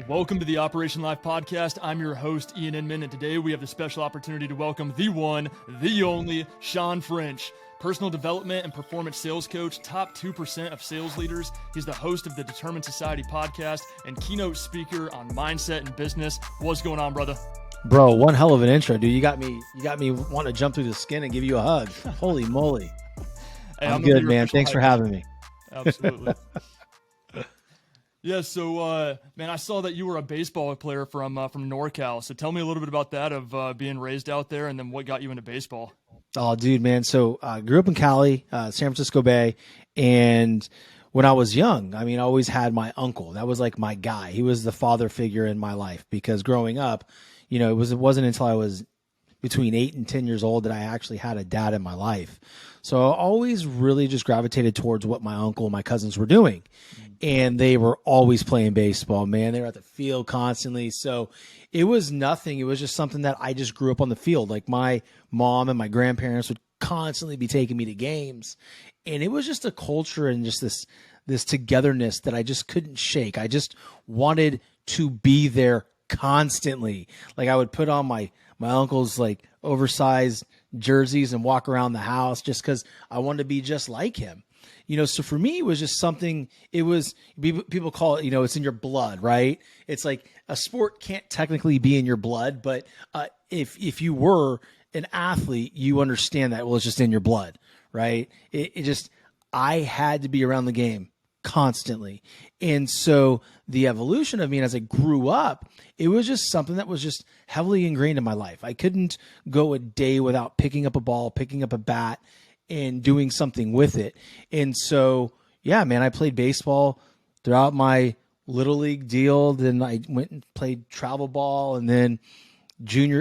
Welcome to the Operation Life podcast. I'm your host, Ian Inman, and today we have the special opportunity to welcome the one, the only, Shawn French. Personal development and performance sales coach, top 2% of sales leaders. He's the host of the Determined Society podcast and keynote speaker on mindset and business. What's going on, brother? Bro, one hell of an intro, dude. You got me wanting to jump through the skin and give you a hug. Holy moly. Hey, I'm good, man. Thanks for having me. Absolutely. Yeah, so, man, I saw that you were a baseball player from NorCal. So tell me a little bit about that, of being raised out there, and then what got you into baseball. Oh, dude, man. So I grew up in Cali, San Francisco Bay, and when I was young, I always had my uncle. That was like my guy. He was the father figure in my life because growing up, it wasn't until I was between 8 and 10 years old that I actually had a dad in my life. So I always really just gravitated towards what my uncle and my cousins were doing. And they were always playing baseball, man. They were at the field constantly. So it was nothing. It was just something that I just grew up on the field. Like my mom and my grandparents would constantly be taking me to games. And it was just a culture and just this togetherness that I just couldn't shake. I just wanted to be there constantly. Like I would put on my uncle's like oversized jerseys and walk around the house just because I wanted to be just like him. So for me, it was just something, people call it, it's in your blood, right? It's like a sport can't technically be in your blood, but if you were an athlete, you understand that, well, it's just in your blood, right? I had to be around the game constantly. And so the evolution of me, and as I grew up, it was just something that was just heavily ingrained in my life. I couldn't go a day without picking up a ball, picking up a bat, and doing something with it. And so, yeah, man, I played baseball throughout my little league deal. Then I went and played travel ball, and then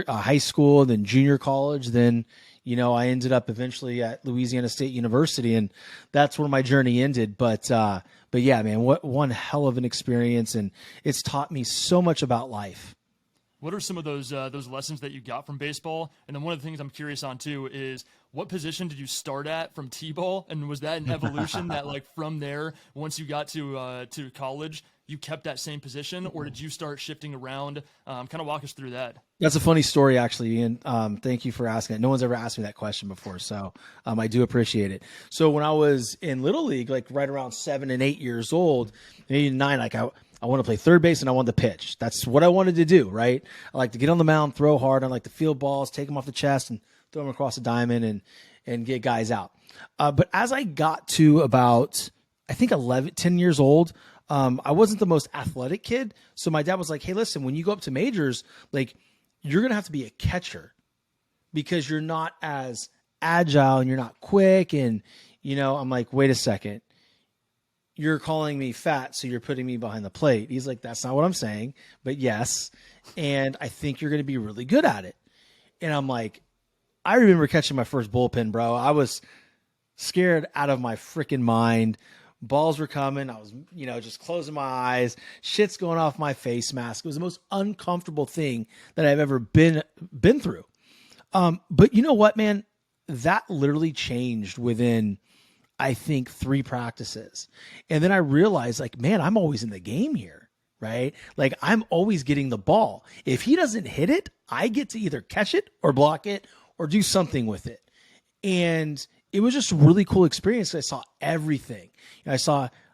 high school, and then junior college. Then, I ended up eventually at Louisiana State University, and that's where my journey ended. But yeah, man, what one hell of an experience. And it's taught me so much about life. What are some of those lessons that you got from baseball? And then one of the things I'm curious on too is, what position did you start at from T-ball? And was that an evolution that, like, from there, once you got to college, you kept that same position, or did you start shifting around? Kind of walk us through that. That's a funny story, actually, Ian. Thank you for asking it. No one's ever asked me that question before, so I do appreciate it. So when I was in Little League, like right around 7 and 8 years old, maybe 9, like I want to play third base and I wanted to pitch. That's what I wanted to do, right? I like to get on the mound, throw hard. I like to field balls, take them off the chest, and throw them across the diamond and get guys out. But as I got to about, I think 10 years old, I wasn't the most athletic kid. So my dad was like, hey, listen, when you go up to majors, like, you're going to have to be a catcher because you're not as agile and you're not quick. And, I'm like, wait a second. You're calling me fat, so you're putting me behind the plate. He's like, that's not what I'm saying, but yes. And I think you're going to be really good at it. And I'm like, I remember catching my first bullpen, bro. I was scared out of my freaking mind. Balls were coming. I was, just closing my eyes. Shit's going off my face mask. It was the most uncomfortable thing that I've ever been through. But you know what, man? That literally changed within, I think, 3 practices. And then I realized, like, man, I'm always in the game here, right? Like, I'm always getting the ball. If he doesn't hit it, I get to either catch it or block it or do something with it. And it was just a really cool experience. I saw everything. I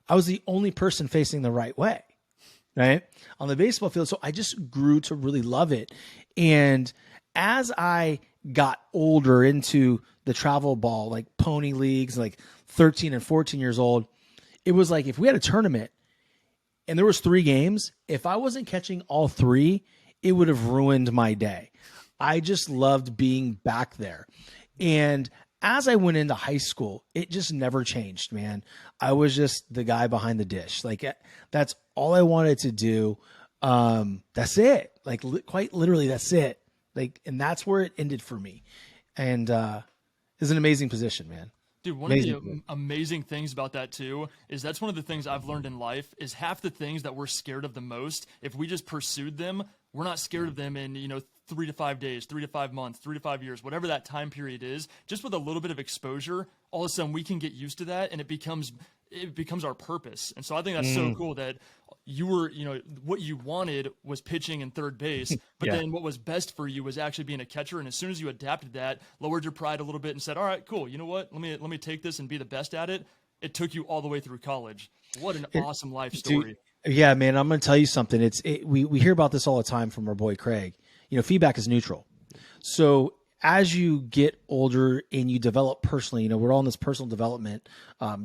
was the only person facing the right way, right? On the baseball field. So I just grew to really love it. And as I got older into the travel ball, like pony leagues, like 13 and 14 years old, it was like, if we had a tournament and there was 3 games, if I wasn't catching all 3, it would have ruined my day. I just loved being back there. And as I went into high school, it just never changed, man. I was just the guy behind the dish. Like, that's all I wanted to do. That's it. Like, quite literally, that's it. Like, and that's where it ended for me. And it's an amazing position, man. Dude, one of the amazing things about that too is that's one of the things I've learned in life is half the things that we're scared of the most, if we just pursued them, we're not scared of them in, 3 to 5 days, 3 to 5 months, 3 to 5 years, whatever that time period is. Just with a little bit of exposure, all of a sudden we can get used to that, and it becomes our purpose. And so I think that's so cool that you were, what you wanted was pitching in third base, but Yeah. then what was best for you was actually being a catcher. And as soon as you adapted that, lowered your pride a little bit and said, all right, cool. You know what? Let me take this and be the best at it. It took you all the way through college. What an awesome life story. Yeah, man, I'm going to tell you something. We hear about this all the time from our boy Craig. Feedback is neutral. So as you get older and you develop personally, we're all in this personal development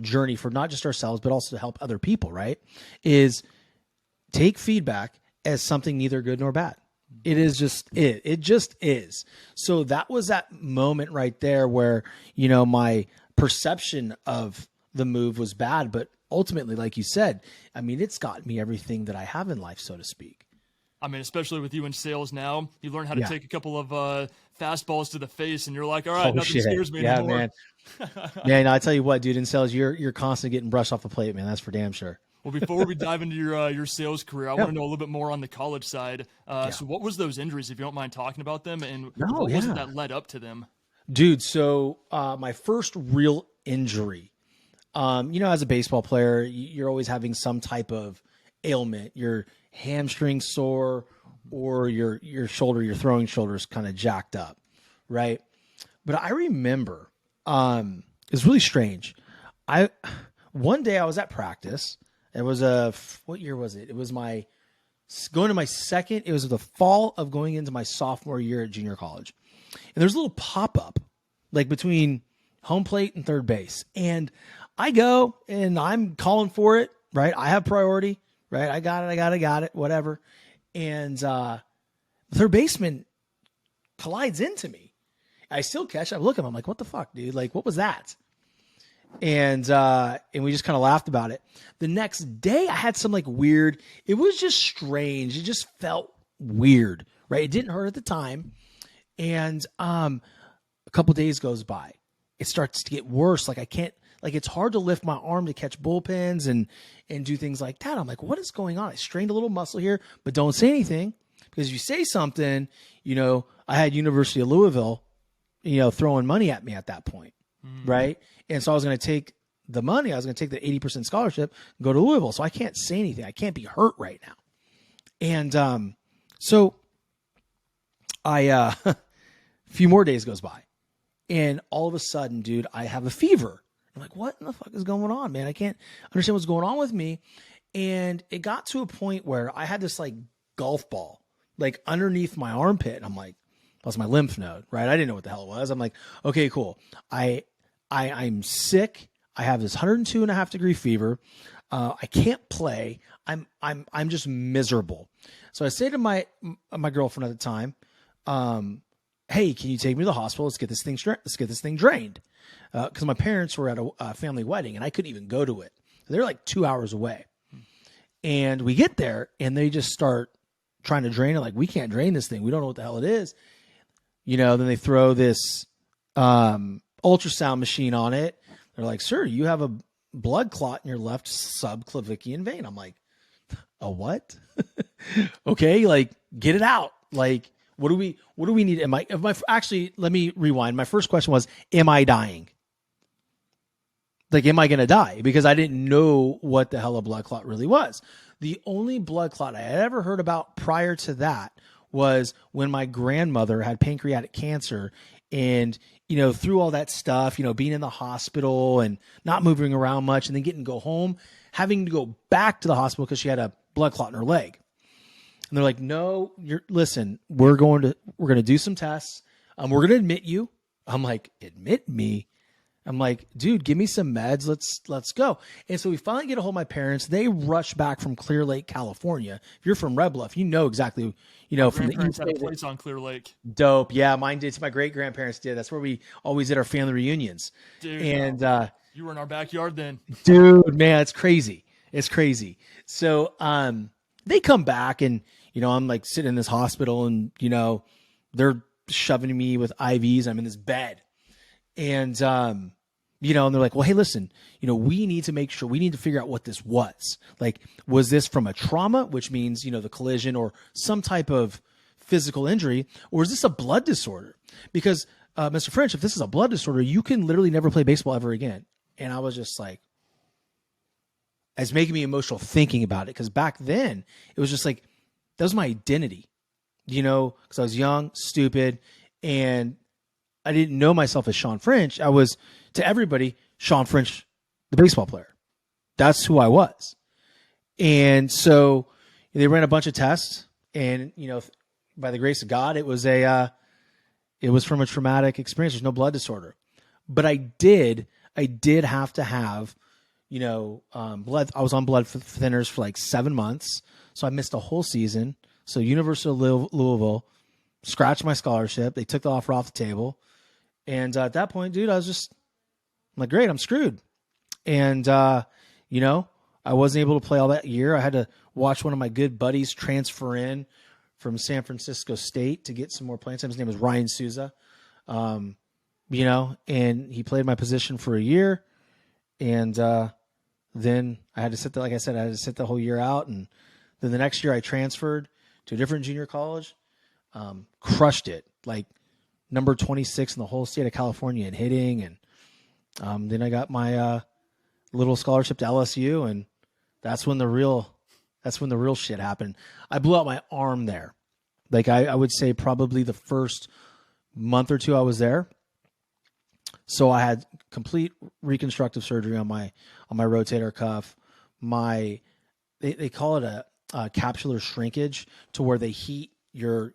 journey for not just ourselves, but also to help other people, right? Is take feedback as something neither good nor bad. It is just it just is. So that was that moment right there where, my perception of the move was bad, but ultimately, like you said, I mean, it's gotten me everything that I have in life, so to speak. I mean, especially with you in sales now, you learn how to take a couple of fastballs to the face, and you're like, all right, nothing scares me anymore. Man. Man, I tell you what, dude, in sales, you're constantly getting brushed off the plate, man. That's for damn sure. Well, before we dive into your sales career, I want to know a little bit more on the college side. So what was those injuries, if you don't mind talking about them, and what was it that led up to them? Dude, so my first real injury, as a baseball player, you're always having some type of ailment. Your hamstring sore or your shoulder, your throwing shoulder is kind of jacked up, right? But I remember it's really strange. One day I was at practice. It was what year was it? It was it was the fall of going into my sophomore year at junior college. And there's a little pop-up like between home plate and third base. And I go and I'm calling for it, right? I have priority, right? I got it, whatever. And the third baseman collides into me. I still catch it. I look at him. I'm like, what the fuck, dude? Like, what was that? And we just kind of laughed about it. The next day I had some like weird, it was just strange. It just felt weird, right? It didn't hurt at the time. And a couple days goes by. It starts to get worse. Like I can't, like it's hard to lift my arm to catch bullpens and do things like that. I'm like, what is going on? I strained a little muscle here, but don't say anything because if you say something, I had University of Louisville, throwing money at me at that point. Right. And so I was going to take the money. I was going to take the 80% scholarship, go to Louisville. So I can't say anything. I can't be hurt right now. And so I, a few more days goes by and all of a sudden, dude, I have a fever. I'm like, what in the fuck is going on, man? I can't understand what's going on with me. And it got to a point where I had this like golf ball, like underneath my armpit. And I'm like, that's my lymph node, right? I didn't know what the hell it was. I'm like, okay, cool. I'm sick. I have this 102.5 degree fever. I can't play. I'm just miserable. So I say to my girlfriend at the time, hey, can you take me to the hospital? Let's get this thing drained. Cause my parents were at a family wedding and I couldn't even go to it. They're like 2 hours away. And we get there and they just start trying to drain it. Like, we can't drain this thing. We don't know what the hell it is. Then they throw this, ultrasound machine on it. They're like, sir, you have a blood clot in your left subclavicular vein. I'm like, a what? Okay. Like, get it out. Like, what do we need? Actually, let me rewind. My first question was, am I dying? Like, am I going to die? Because I didn't know what the hell a blood clot really was. The only blood clot I had ever heard about prior to that was when my grandmother had pancreatic cancer and, through all that stuff, being in the hospital and not moving around much and then getting to go home, having to go back to the hospital because she had a blood clot in her leg. And they're like, no, listen, we're going to do some tests. We're going to admit you. I'm like, admit me? I'm like, dude, give me some meds. Let's go. And so we finally get a hold of my parents. They rush back from Clear Lake, California. If you're from Red Bluff, you know exactly, from the east. Had a place on Clear Lake. Dope. Yeah, mine did. My great grandparents did. That's where we always did our family reunions. Dude, and you were in our backyard then. Dude, man, it's crazy. It's crazy. So they come back and, I'm like sitting in this hospital and, they're shoving me with IVs. I'm in this bed. And, and they're like, well, hey, listen, we need to figure out what this was. Like, was this from a trauma, which means, the collision or some type of physical injury, or is this a blood disorder? Because, Mr. French, if this is a blood disorder, you can literally never play baseball ever again. And I was just like, as making me emotional thinking about it. Because back then it was just like, that was my identity, because I was young, stupid, and I didn't know myself as Shawn French. I was, to everybody, Shawn French, the baseball player. That's who I was. And so they ran a bunch of tests, and, by the grace of God, it was from a traumatic experience. There's no blood disorder, but I did have to have, blood. I was on blood thinners for like 7 months. So I missed a whole season. So University of Louisville scratched my scholarship. They took the offer off the table. And at that point, dude, I'm like, great, I'm screwed. And, I wasn't able to play all that year. I had to watch one of my good buddies transfer in from San Francisco State to get some more playing time. His name was Ryan Souza, and he played my position for a year. And then I had to sit like I said, I had to sit the whole year out. And then the next year I transferred to a different junior college, crushed it, like number 26 in the whole state of California in hitting. And then I got my little scholarship to LSU, and that's when the real shit happened. I blew out my arm there. Like I would say probably the first month or two I was there. So I had complete reconstructive surgery on my rotator cuff. They call it a capsular shrinkage, to where they heat your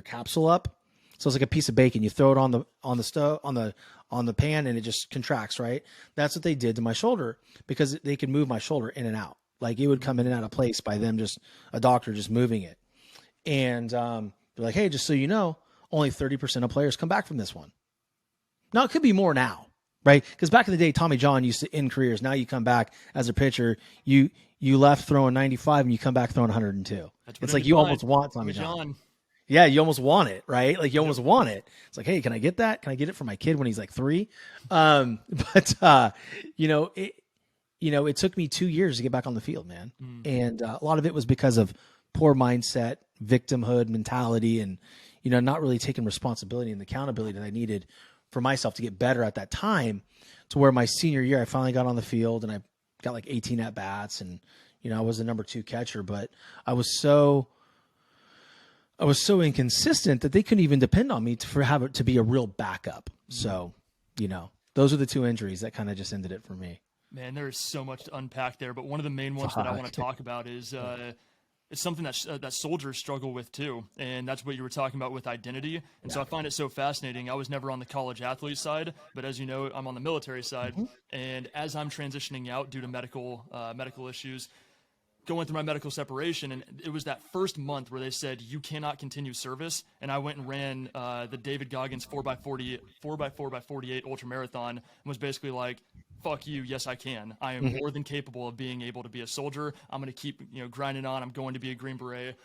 capsule up. So it's like a piece of bacon. You throw it on the stove, on the pan, and it just contracts, right? That's what they did to my shoulder, because they could move my shoulder in and out. Like it would come in and out of place by them, just a doctor just moving it. And they're like, hey, just so you know, only 30% of players come back from this one. Now it could be more now, right? Because back in the day, Tommy John used to end careers. Now you come back as a pitcher, you left throwing 95 and you come back throwing 102. It's like you almost want Tommy John. Yeah, you almost want it, right? Like you almost want it. It's like, hey, can I get that? Can I get it for my kid when he's like 3? It took me 2 years to get back on the field, man. And a lot of it was because of poor mindset, victimhood mentality, and, not really taking responsibility and the accountability that I needed for myself to get better at that time, to where my senior year, I finally got on the field and I got like 18 at bats, and, I was the number 2 catcher, but I was so inconsistent that they couldn't even depend on me to be a real backup. So, those are the 2 injuries that kind of just ended it for me. Man, there is so much to unpack there, but one of the main ones that I want to talk about is it's something that soldiers struggle with too, and that's what you were talking about with identity. And so I find it so fascinating. I was never on the college athlete side, but as you know, I'm on the military side. And as I'm transitioning out due to medical issues, going through my medical separation, and it was that first month where they said you cannot continue service, and I went and ran the David Goggins 4x48 ultra marathon, and was basically like, fuck you, yes I can. I am more than capable of being able to be a soldier. I'm going to keep grinding on. I'm going to be a Green Beret.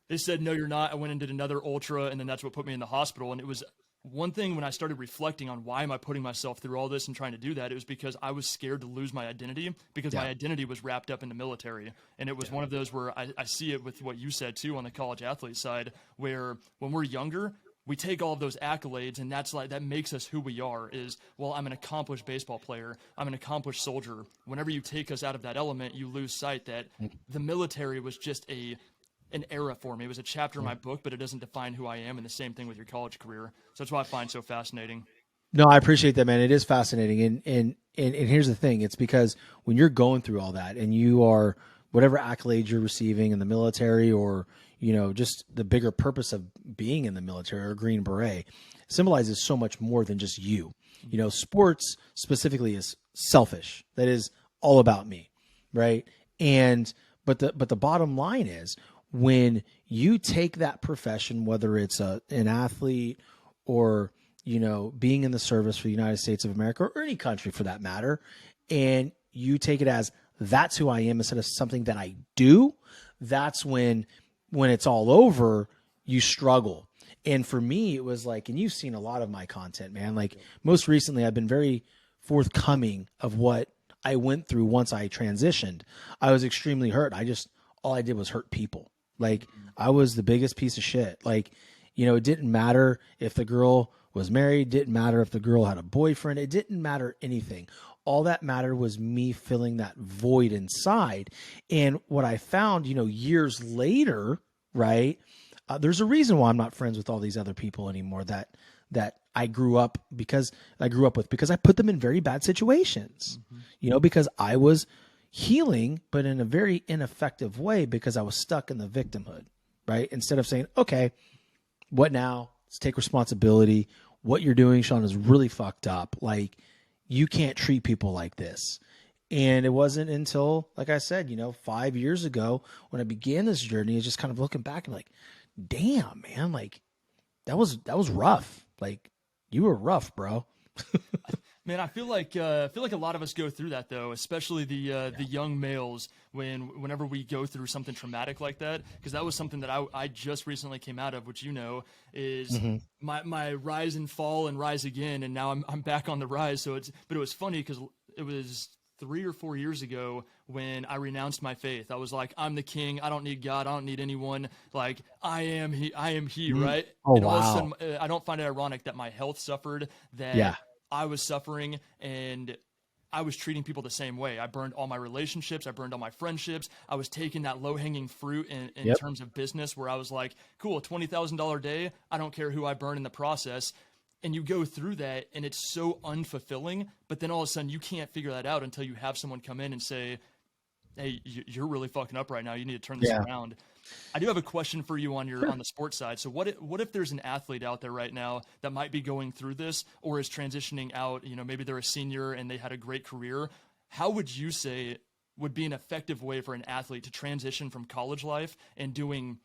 They said, no, you're not. I went and did another ultra, and then that's what put me in the hospital. And it was one thing when I started reflecting on why am I putting myself through all this and trying to do that, it was because I was scared to lose my identity, because my identity was wrapped up in the military. And it was one of those where I see it with what you said too on the college athlete side, where when we're younger, we take all of those accolades, and that makes us who we are. Is, well, I'm an accomplished baseball player. I'm an accomplished soldier. Whenever you take us out of that element, you lose sight that the military was just an era for me. It was a chapter in my book, but it doesn't define who I am. And the same thing with your college career. So that's what I find so fascinating. No, I appreciate that, man. It is fascinating. And here's the thing. It's because when you're going through all that, and you are, whatever accolades you're receiving in the military, or, just the bigger purpose of being in the military or Green Beret, symbolizes so much more than just you. Sports specifically is selfish. That is all about me. Right. But the bottom line is, when you take that profession, whether it's an athlete or, being in the service for the United States of America, or any country for that matter, and you take it as that's who I am instead of something that I do, that's when it's all over, you struggle. And for me, it was like, and you've seen a lot of my content, man, like most recently, I've been very forthcoming of what I went through once I transitioned. I was extremely hurt. All I did was hurt people. Like, I was the biggest piece of shit. Like, it didn't matter if the girl was married, didn't matter if the girl had a boyfriend, it didn't matter anything. All that mattered was me filling that void inside. And what I found, years later, right? There's a reason why I'm not friends with all these other people anymore that I grew up with, because I put them in very bad situations, because I was healing, but in a very ineffective way, because I was stuck in the victimhood, right? Instead of saying, okay, what now? Let's take responsibility. What you're doing, Shawn, is really fucked up. Like, you can't treat people like this. And it wasn't until, like I said, 5 years ago when I began this journey, is just kind of looking back and like, damn, man, like that was rough. Like, you were rough, bro. Man, I feel like a lot of us go through that though, especially the young males whenever we go through something traumatic like that, because that was something that I just recently came out of, which is my rise and fall and rise again, and now I'm back on the rise. But it was funny because it was 3 or 4 years ago when I renounced my faith. I was like, I'm the king. I don't need God. I don't need anyone. Like, I am he, right? Oh, and all of a wow. sudden, I don't find it ironic that my health suffered, that I was suffering, and I was treating people the same way. I burned all my relationships. I burned all my friendships. I was taking that low-hanging fruit in terms of business, where I was like, cool, $20,000 day. I don't care who I burn in the process. And you go through that, and it's so unfulfilling. But then all of a sudden, you can't figure that out until you have someone come in and say, hey, you're really fucking up right now. You need to turn this around. I do have a question for you on the sports side. So what if there's an athlete out there right now that might be going through this, or is transitioning out, maybe they're a senior and they had a great career. How would you say would be an effective way for an athlete to transition from college life and doing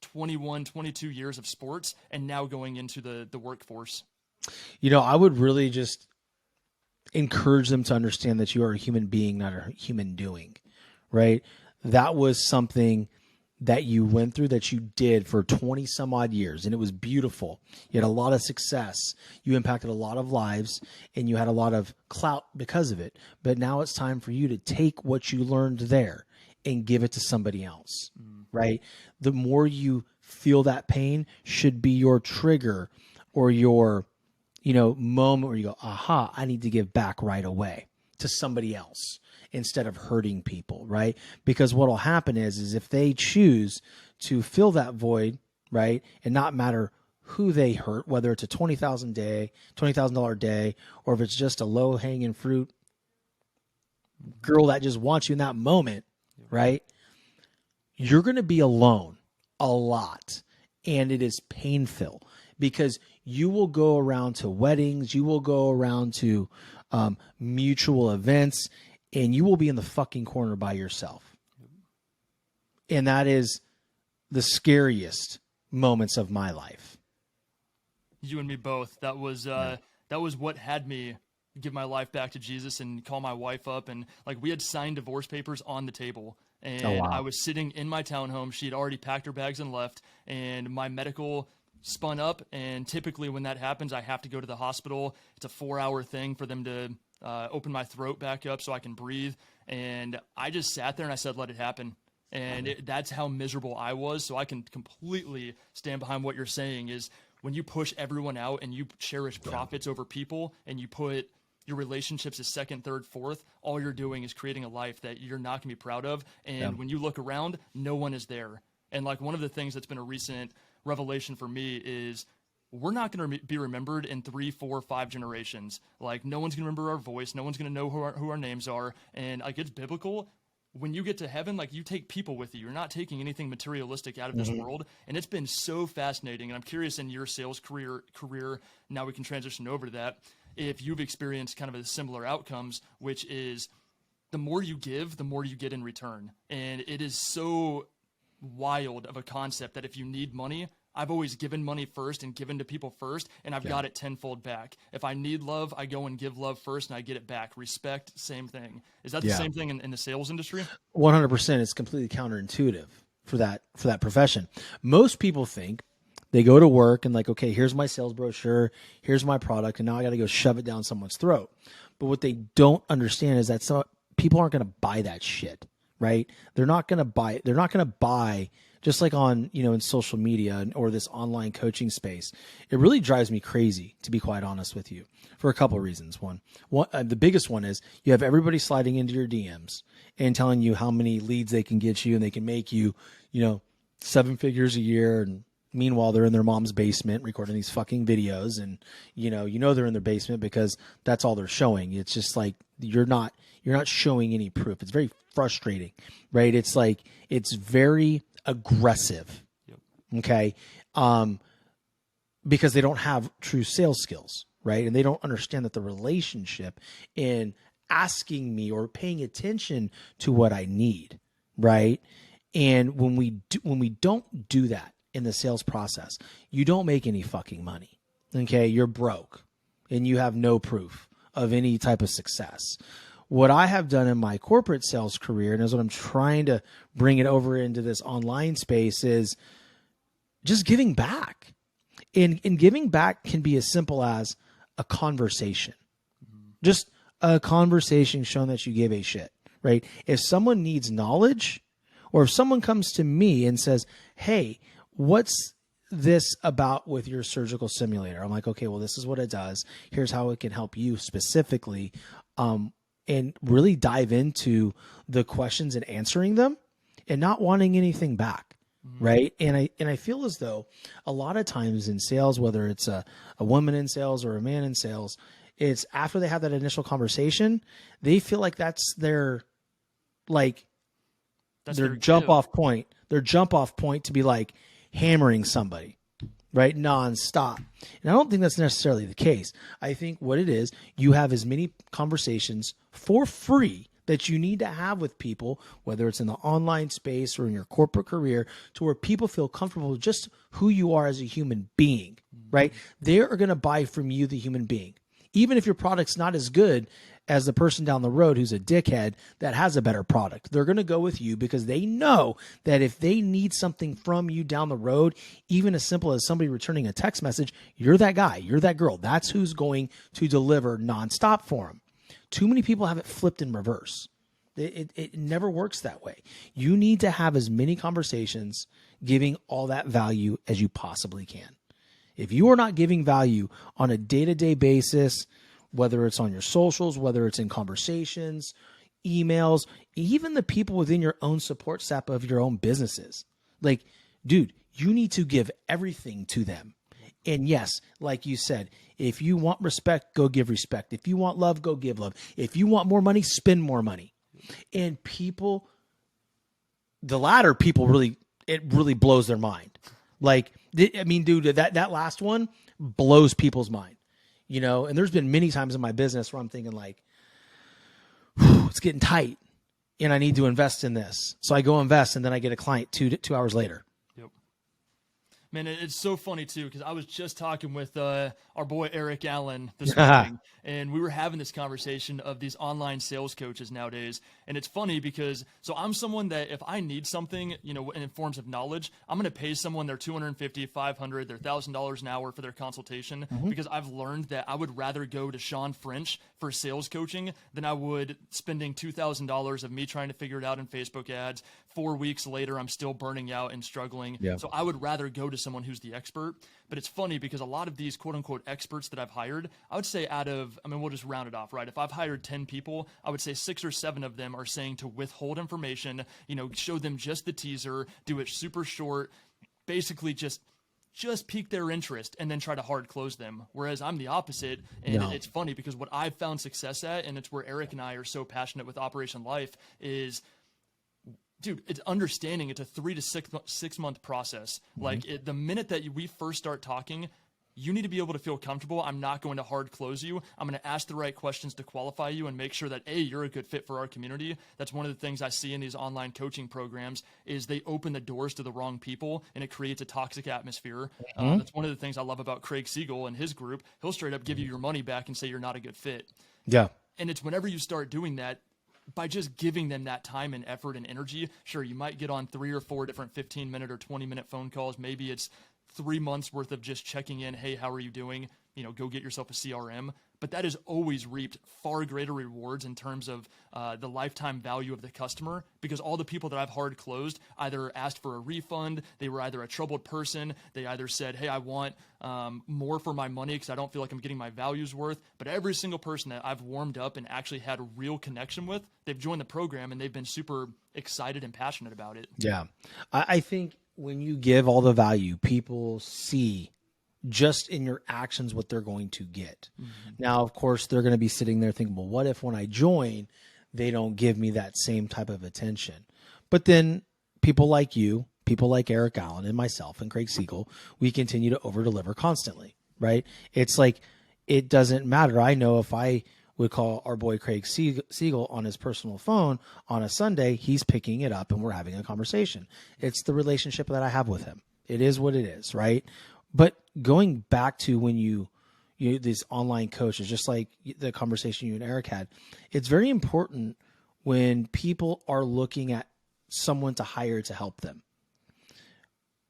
21, 22 years of sports and now going into the workforce? I would really just encourage them to understand that you are a human being, not a human doing, right? That was something that you went through, that you did for 20 some odd years, and it was beautiful. You had a lot of success. You impacted a lot of lives, and you had a lot of clout because of it. But now it's time for you to take what you learned there and give it to somebody else, right? The more you feel that pain should be your trigger or your, moment where you go, aha, I need to give back right away to somebody else instead of hurting people, right? Because what'll happen is if they choose to fill that void, right, and not matter who they hurt, whether it's a $20,000 day, or if it's just a low hanging fruit girl that just wants you in that moment, right? You're going to be alone a lot, and it is painful, because you will go around to weddings, you will go around to mutual events, and you will be in the fucking corner by yourself. And that is the scariest moments of my life. You and me both. That was what had me give my life back to Jesus and call my wife up. And like, we had signed divorce papers on the table, and I was sitting in my townhome. She had already packed her bags and left, and my medical spun up. And typically when that happens, I have to go to the hospital. It's a 4-hour thing for them to open my throat back up so I can breathe. And I just sat there and I said, let it happen. And that's how miserable I was. So I can completely stand behind what you're saying, is when you push everyone out and you cherish profits over people, and you put your relationships as second, third, fourth, all you're doing is creating a life that you're not going to be proud of. And when you look around, no one is there. And like, one of the things that's been a recent revelation for me is we're not going to be remembered in 3, 4, 5 generations. Like, no one's going to remember our voice. No one's going to know who our names are. And like, it's biblical. When you get to heaven, like, you take people with you. You're not taking anything materialistic out of this world. And it's been so fascinating. And I'm curious, in your sales career, now we can transition over to that, if you've experienced kind of a similar outcomes, which is the more you give, the more you get in return. And it is so wild of a concept that if you need money, I've always given money first and given to people first, and I've got it tenfold back. If I need love, I go and give love first, and I get it back. Respect, same thing. Is that the same thing in the sales industry? 100%. It's completely counterintuitive for that profession. Most people think they go to work and like, okay, here's my sales brochure, here's my product, and now I got to go shove it down someone's throat. But what they don't understand is that people aren't going to buy that shit, right? They're not going to buy just like on, in social media or this online coaching space, it really drives me crazy, to be quite honest with you, for a couple of reasons. One, the biggest one is you have everybody sliding into your DMs and telling you how many leads they can get you and they can make you, 7 figures a year. And meanwhile, they're in their mom's basement recording these fucking videos. And, they're in their basement because that's all they're showing. It's just like, you're not showing any proof. It's very frustrating, right? It's like, it's very aggressive. Yep. Okay. Because they don't have true sales skills, right? And they don't understand that the relationship in asking me or paying attention to what I need, right? And when we don't do that in the sales process, you don't make any fucking money. Okay. You're broke and you have no proof of any type of success. What I have done in my corporate sales career, and is what I'm trying to bring it over into this online space, is just giving back. And giving back can be as simple as a conversation. Just a conversation showing that you give a shit, right? If someone needs knowledge, or if someone comes to me and says, hey, what's this about with your surgical simulator? I'm like, okay, well, this is what it does. Here's how it can help you specifically. And really dive into the questions and answering them and not wanting anything back. Right. And I feel as though a lot of times in sales, whether it's a woman in sales or a man in sales, it's after they have that initial conversation, they feel like that's their jump off point, to be like hammering somebody, right? Nonstop. And I don't think that's necessarily the case. I think what it is, you have as many conversations for free that you need to have with people, whether it's in the online space or in your corporate career, to where people feel comfortable with just who you are as a human being, right? They are going to buy from you, the human being. Even if your product's not as good as the person down the road who's a dickhead that has a better product, they're going to go with you because they know that if they need something from you down the road, even as simple as somebody returning a text message, you're that guy, you're that girl. That's who's going to deliver nonstop for them. Too many people have it flipped in reverse. It never works that way. You need to have as many conversations giving all that value as you possibly can. If you are not giving value on a day-to-day basis, whether it's on your socials, whether it's in conversations, emails, even the people within your own support staff of your own businesses, like, dude, you need to give everything to them. And yes, like you said, if you want respect, go give respect. If you want love, go give love. If you want more money, spend more money. And people, the latter people it really blows their mind. Like, I mean, dude, that last one blows people's mind, and there's been many times in my business where I'm thinking like, it's getting tight and I need to invest in this. So I go invest and then I get a client 2 hours later. Man, it's so funny, too, because I was just talking with our boy Eric Allen this morning, and we were having this conversation of these online sales coaches nowadays. And it's funny because, so I'm someone that if I need something, in forms of knowledge, I'm going to pay someone their $250, $500, their $1,000 an hour for their consultation, because I've learned that I would rather go to Shawn French for sales coaching than I would spending $2,000 of me trying to figure it out in Facebook ads. 4 weeks later, I'm still burning out and struggling. Yeah. So I would rather go to someone who's the expert. But it's funny because a lot of these quote unquote experts that I've hired, I would say we'll just round it off, right? If I've hired 10 people, I would say 6 or 7 of them are saying to withhold information, show them just the teaser, do it super short, basically just pique their interest and then try to hard close them. Whereas I'm the opposite. And It's funny because what I've found success at, and it's where Eric and I are so passionate with Operation Life, is, dude, it's understanding it's a 3 to 6 month process. Like the minute that we first start talking, you need to be able to feel comfortable. I'm not going to hard close you. I'm going to ask the right questions to qualify you and make sure that, A, you're a good fit for our community. That's one of the things I see in these online coaching programs is they open the doors to the wrong people and it creates a toxic atmosphere. That's one of the things I love about Craig Siegel and his group. He'll straight up give you your money back and say you're not a good fit. Yeah. And it's whenever you start doing that, by just giving them that time and effort and energy, sure, you might get on 3 or 4 different 15-minute or 20-minute phone calls. Maybe it's 3 months worth of just checking in. Hey, how are you doing? Go get yourself a CRM. But that has always reaped far greater rewards in terms of the lifetime value of the customer, because all the people that I've hard closed either asked for a refund, they were either a troubled person, they either said, hey, I want more for my money because I don't feel like I'm getting my value's worth. But every single person that I've warmed up and actually had a real connection with, they've joined the program and they've been super excited and passionate about it. Yeah. I think when you give all the value, people see just in your actions what they're going to get. Mm-hmm. Now, of course, they're going to be sitting there thinking, well, what if when I join, they don't give me that same type of attention? But then people like you, people like Eric Allen and myself and Craig Siegel, we continue to over-deliver constantly, right? It's like, it doesn't matter. I know if I would call our boy Craig Siegel on his personal phone on a Sunday, he's picking it up and we're having a conversation. It's the relationship that I have with him. It is what it is, right? But going back to when you these online coaches, just like the conversation you and Eric had, it's very important when people are looking at someone to hire to help them.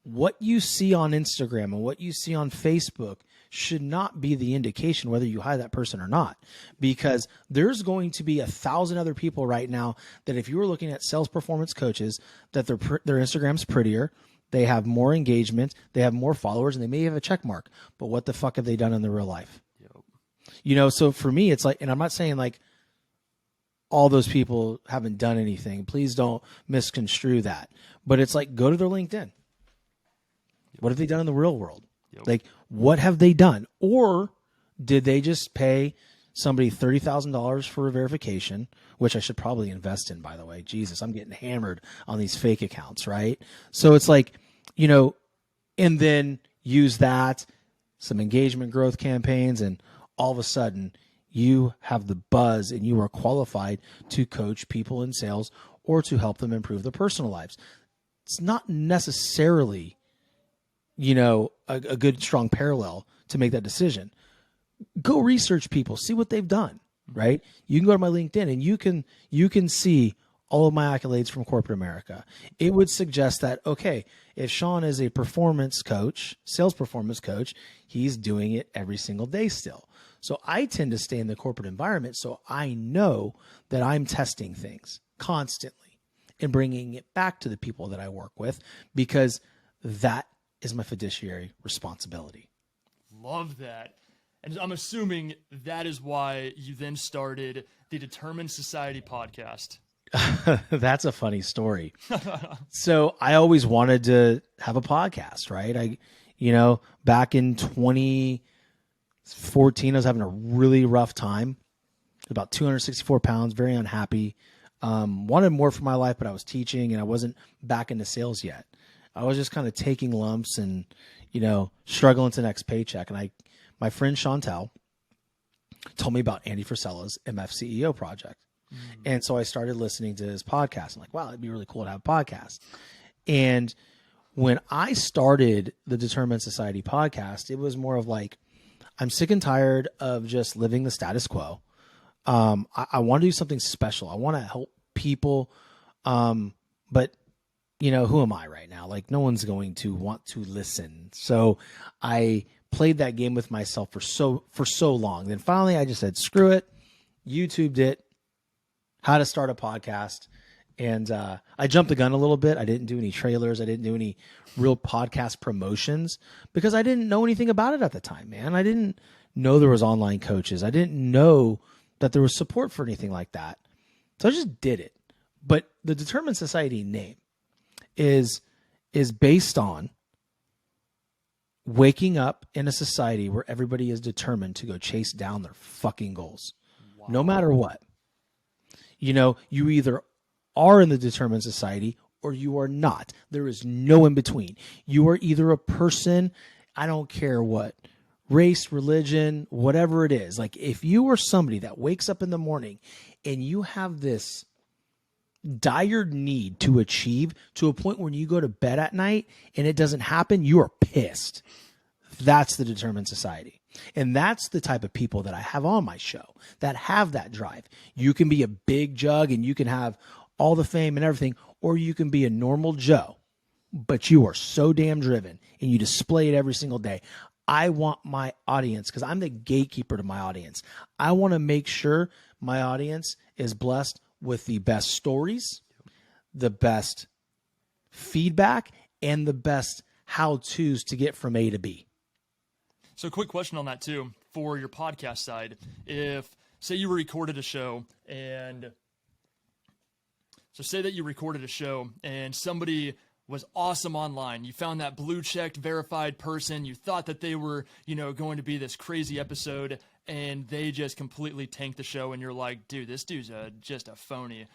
What you see on Instagram and what you see on Facebook should not be the indication whether you hire that person or not, because there's going to be 1,000 other people right now that if you were looking at sales performance coaches, that their Instagram's prettier, they have more engagement, they have more followers, and they may have a check mark. But what the fuck have they done in their real life? Yep. So for me, it's like, and I'm not saying like all those people haven't done anything. Please don't misconstrue that. But it's like, go to their LinkedIn. Yep. What have they done in the real world? Yep. Like, what have they done? Or did they just pay somebody $30,000 for a verification, which I should probably invest in, by the way. Jesus, I'm getting hammered on these fake accounts, right? So it's like, and then use that, some engagement growth campaigns, and all of a sudden you have the buzz and you are qualified to coach people in sales or to help them improve their personal lives. It's not necessarily, a good, strong parallel to make that decision. Go research people, see what they've done, right? You can go to my LinkedIn and you can see all of my accolades from corporate America. It would suggest that, okay, if Shawn is a performance coach, sales performance coach, he's doing it every single day still. So I tend to stay in the corporate environment, so I know that I'm testing things constantly and bringing it back to the people that I work with, because that is my fiduciary responsibility. Love that. And I'm assuming that is why you then started the Determined Society podcast. That's a funny story. So I always wanted to have a podcast, right? Back in 2014, I was having a really rough time, about 264 pounds, very unhappy. Wanted more for my life, but I was teaching and I wasn't back into sales yet. I was just kind of taking lumps and, struggling to the next paycheck. And my friend Chantel told me about Andy Frisella's MFCEO project. Mm-hmm. And so I started listening to his podcast. I'm like, wow, it'd be really cool to have a podcast. And when I started the Determined Society podcast, it was more of like, I'm sick and tired of just living the status quo. I want to do something special. I want to help people. But who am I right now? Like, no one's going to want to listen. So I played that game with myself for so long. Then finally I just said, screw it. YouTubed it, how to start a podcast. And I jumped the gun a little bit. I didn't do any trailers. I didn't do any real podcast promotions because I didn't know anything about it at the time, man. I didn't know there was online coaches. I didn't know that there was support for anything like that. So I just did it. But the Determined Society name is based on waking up in a society where everybody is determined to go chase down their fucking goals. Wow. No matter what. You either are in the Determined Society or you are not. There is no in between. You are either a person, I don't care what, race, religion, whatever it is. Like, if you are somebody that wakes up in the morning and you have this dire need to achieve to a point when you go to bed at night and it doesn't happen, you are pissed. That's the Determined Society. And that's the type of people that I have on my show that have that drive. You can be a big jug and you can have all the fame and everything, or you can be a normal Joe but you are so damn driven and you display it every single day. I want my audience, because I'm the gatekeeper to my audience. I want to make sure my audience is blessed with the best stories, the best feedback, and the best how-tos to get from A to B. So quick question on that too, for your podcast side. If, say you recorded a show and somebody was awesome online. You found that blue checked verified person. You thought that they were, going to be this crazy episode, and they just completely tanked the show. And you're like, dude, this dude's just a phony.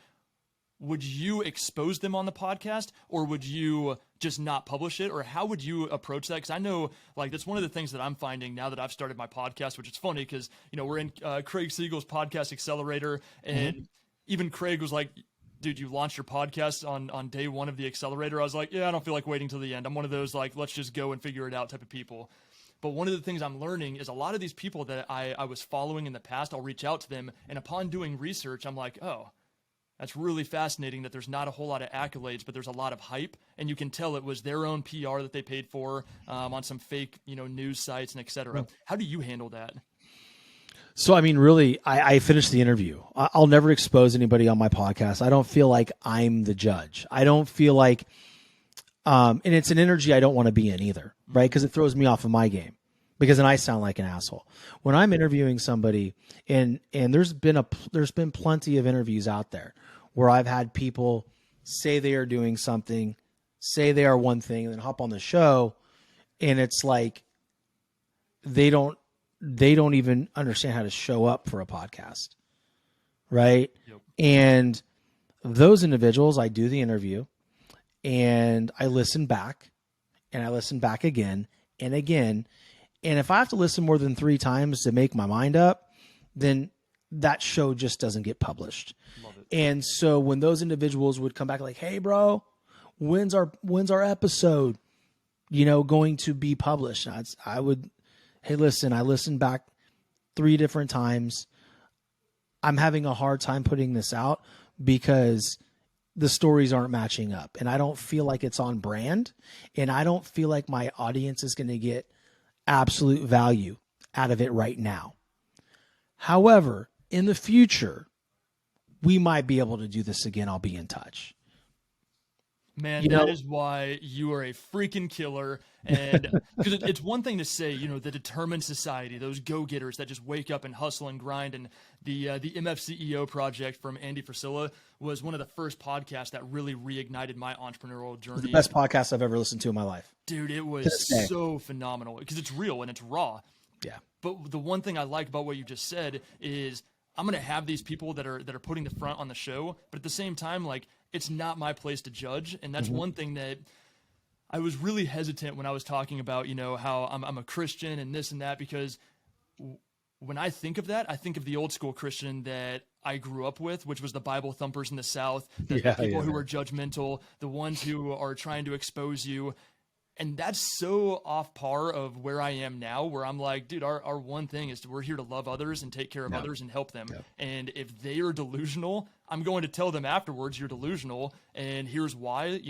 Would you expose them on the podcast, or would you just not publish it? Or how would you approach that? Because I know, that's one of the things that I'm finding now that I've started my podcast, which is funny because, we're in Craig Siegel's podcast accelerator, and even Craig was like, dude, you launched your podcast on day one of the accelerator. I was like, yeah, I don't feel like waiting till the end. I'm one of those, let's just go and figure it out type of people. But one of the things I'm learning is a lot of these people that I was following in the past, I'll reach out to them, and upon doing research, I'm like, oh, that's really fascinating that there's not a whole lot of accolades, but there's a lot of hype, and you can tell it was their own PR that they paid for on some fake, news sites and et cetera. How do you handle that? So, really, I finished the interview. I'll never expose anybody on my podcast. I don't feel like I'm the judge. I don't feel like, and it's an energy I don't want to be in either, right? Because it throws me off of my game, because then I sound like an asshole. When I'm interviewing somebody, and there's been plenty of interviews out there where I've had people say they are doing something, say they are one thing, and then hop on the show, and it's like they don't even understand how to show up for a podcast, right? Yep. And those individuals, I do the interview, and I listen back, and I listen back again and again. And if I have to listen more than 3 times to make my mind up, then that show just doesn't get published. Love it. And so when those individuals would come back like, hey, bro, when's our episode, going to be published? I would, hey, listen, I listened back 3 different times. I'm having a hard time putting this out because the stories aren't matching up, and I don't feel like it's on brand, and I don't feel like my audience is going to get absolute value out of it right now. However, in the future, we might be able to do this again. I'll be in touch. Man, that is why you are a freaking killer. And because it's one thing to say, the determined society, those go-getters that just wake up and hustle and grind. And the MFCEO project from Andy Frisella was one of the first podcasts that really reignited my entrepreneurial journey. It's the best podcast I've ever listened to in my life. Dude, it was so phenomenal because it's real and it's raw. Yeah. But the one thing I like about what you just said is I'm going to have these people that are putting the front on the show, but at the same time, it's not my place to judge. And that's one thing that I was really hesitant when I was talking about, how I'm a Christian and this and that, because when I think of that, I think of the old school Christian that I grew up with, which was the Bible thumpers in the South, the people who are judgmental, the ones who are trying to expose you. And that's so off par of where I am now, where I'm like, dude, our one thing is we're here to love others and take care of others and help them. And if they are delusional, I'm going to tell them afterwards, you're delusional, and here's why,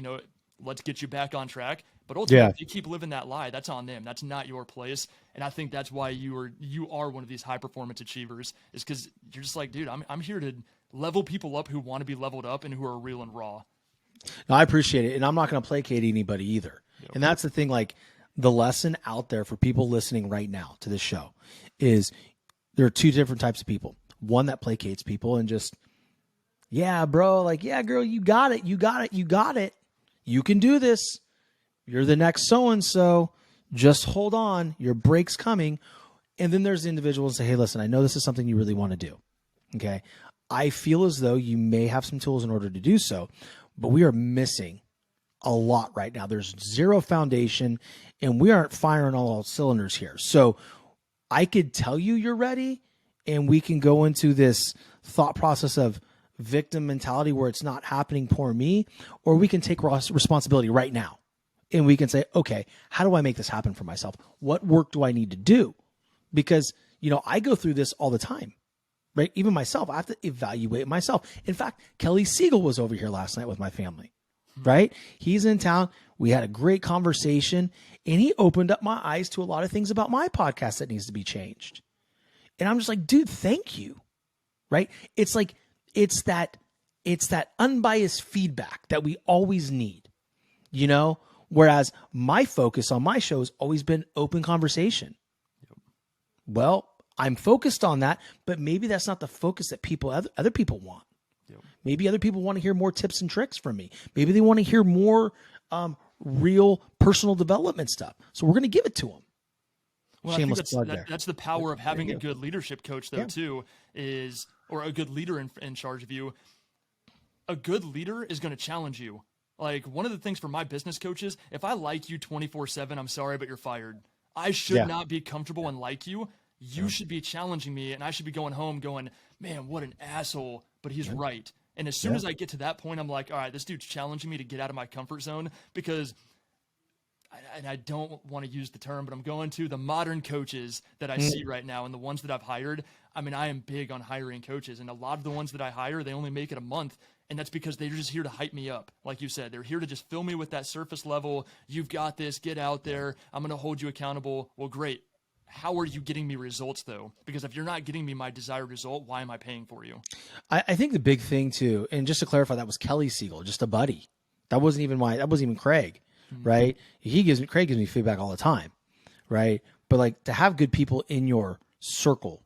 let's get you back on track. But ultimately, if you keep living that lie, that's on them. That's not your place. And I think that's why you are one of these high performance achievers, is because you're just like, dude, I'm here to level people up who want to be leveled up and who are real and raw. No, I appreciate it. And I'm not going to placate anybody either. And that's the thing, the lesson out there for people listening right now to this show is there are 2 different types of people. One that placates people and just, yeah, bro, yeah, girl, you got it. You got it. You got it. You can do this. You're the next so-and-so. Just hold on. Your break's coming. And then there's the individuals that say, hey, listen, I know this is something you really want to do. Okay. I feel as though you may have some tools in order to do so, but we are missing a lot right now. There's 0 foundation, and we aren't firing all cylinders here. So I could tell you you're ready, and we can go into this thought process of victim mentality where it's not happening, poor me, or we can take responsibility right now. And we can say, okay, how do I make this happen for myself? What work do I need to do? Because, I go through this all the time, right? Even myself, I have to evaluate myself. In fact, Kelly Siegel was over here last night with my family. right? He's in town. We had a great conversation, and he opened up my eyes to a lot of things about my podcast that needs to be changed. And I'm just like, dude, thank you. Right? It's like, it's that unbiased feedback that we always need, you know? Whereas my focus on my show has always been open conversation. Yep. Well, I'm focused on that, but maybe that's not the focus that other people want. Yep. Maybe other people want to hear more tips and tricks from me. Maybe they want to hear more real personal development stuff. So we're going to give it to them. Well, I think that's the power of having a good leadership coach, though, too, or a good leader in charge of you. A good leader is going to challenge you. Like, one of the things for my business coaches, if I like you 24/7, I'm sorry, but you're fired. I should not be comfortable and like you. You should be challenging me, and I should be going home going, man, what an asshole, but he's right. And as soon as I get to that point, I'm like, all right, this dude's challenging me to get out of my comfort zone, because and I don't want to use the term, but I'm going to the modern coaches that I see right now and the ones that I've hired. I mean, I am big on hiring coaches, and a lot of the ones that I hire, they only make it a month. And that's because they're just here to hype me up. Like you said, they're here to just fill me with that surface level. You've got this, get out there. I'm going to hold you accountable. Well, great. How are you getting me results, though? Because if you're not getting me my desired result, why am I paying for you? I think the big thing too, and just to clarify, that was Kelly Siegel, just a buddy. That wasn't even Craig, right? Craig gives me feedback all the time, right? But like, to have good people in your circle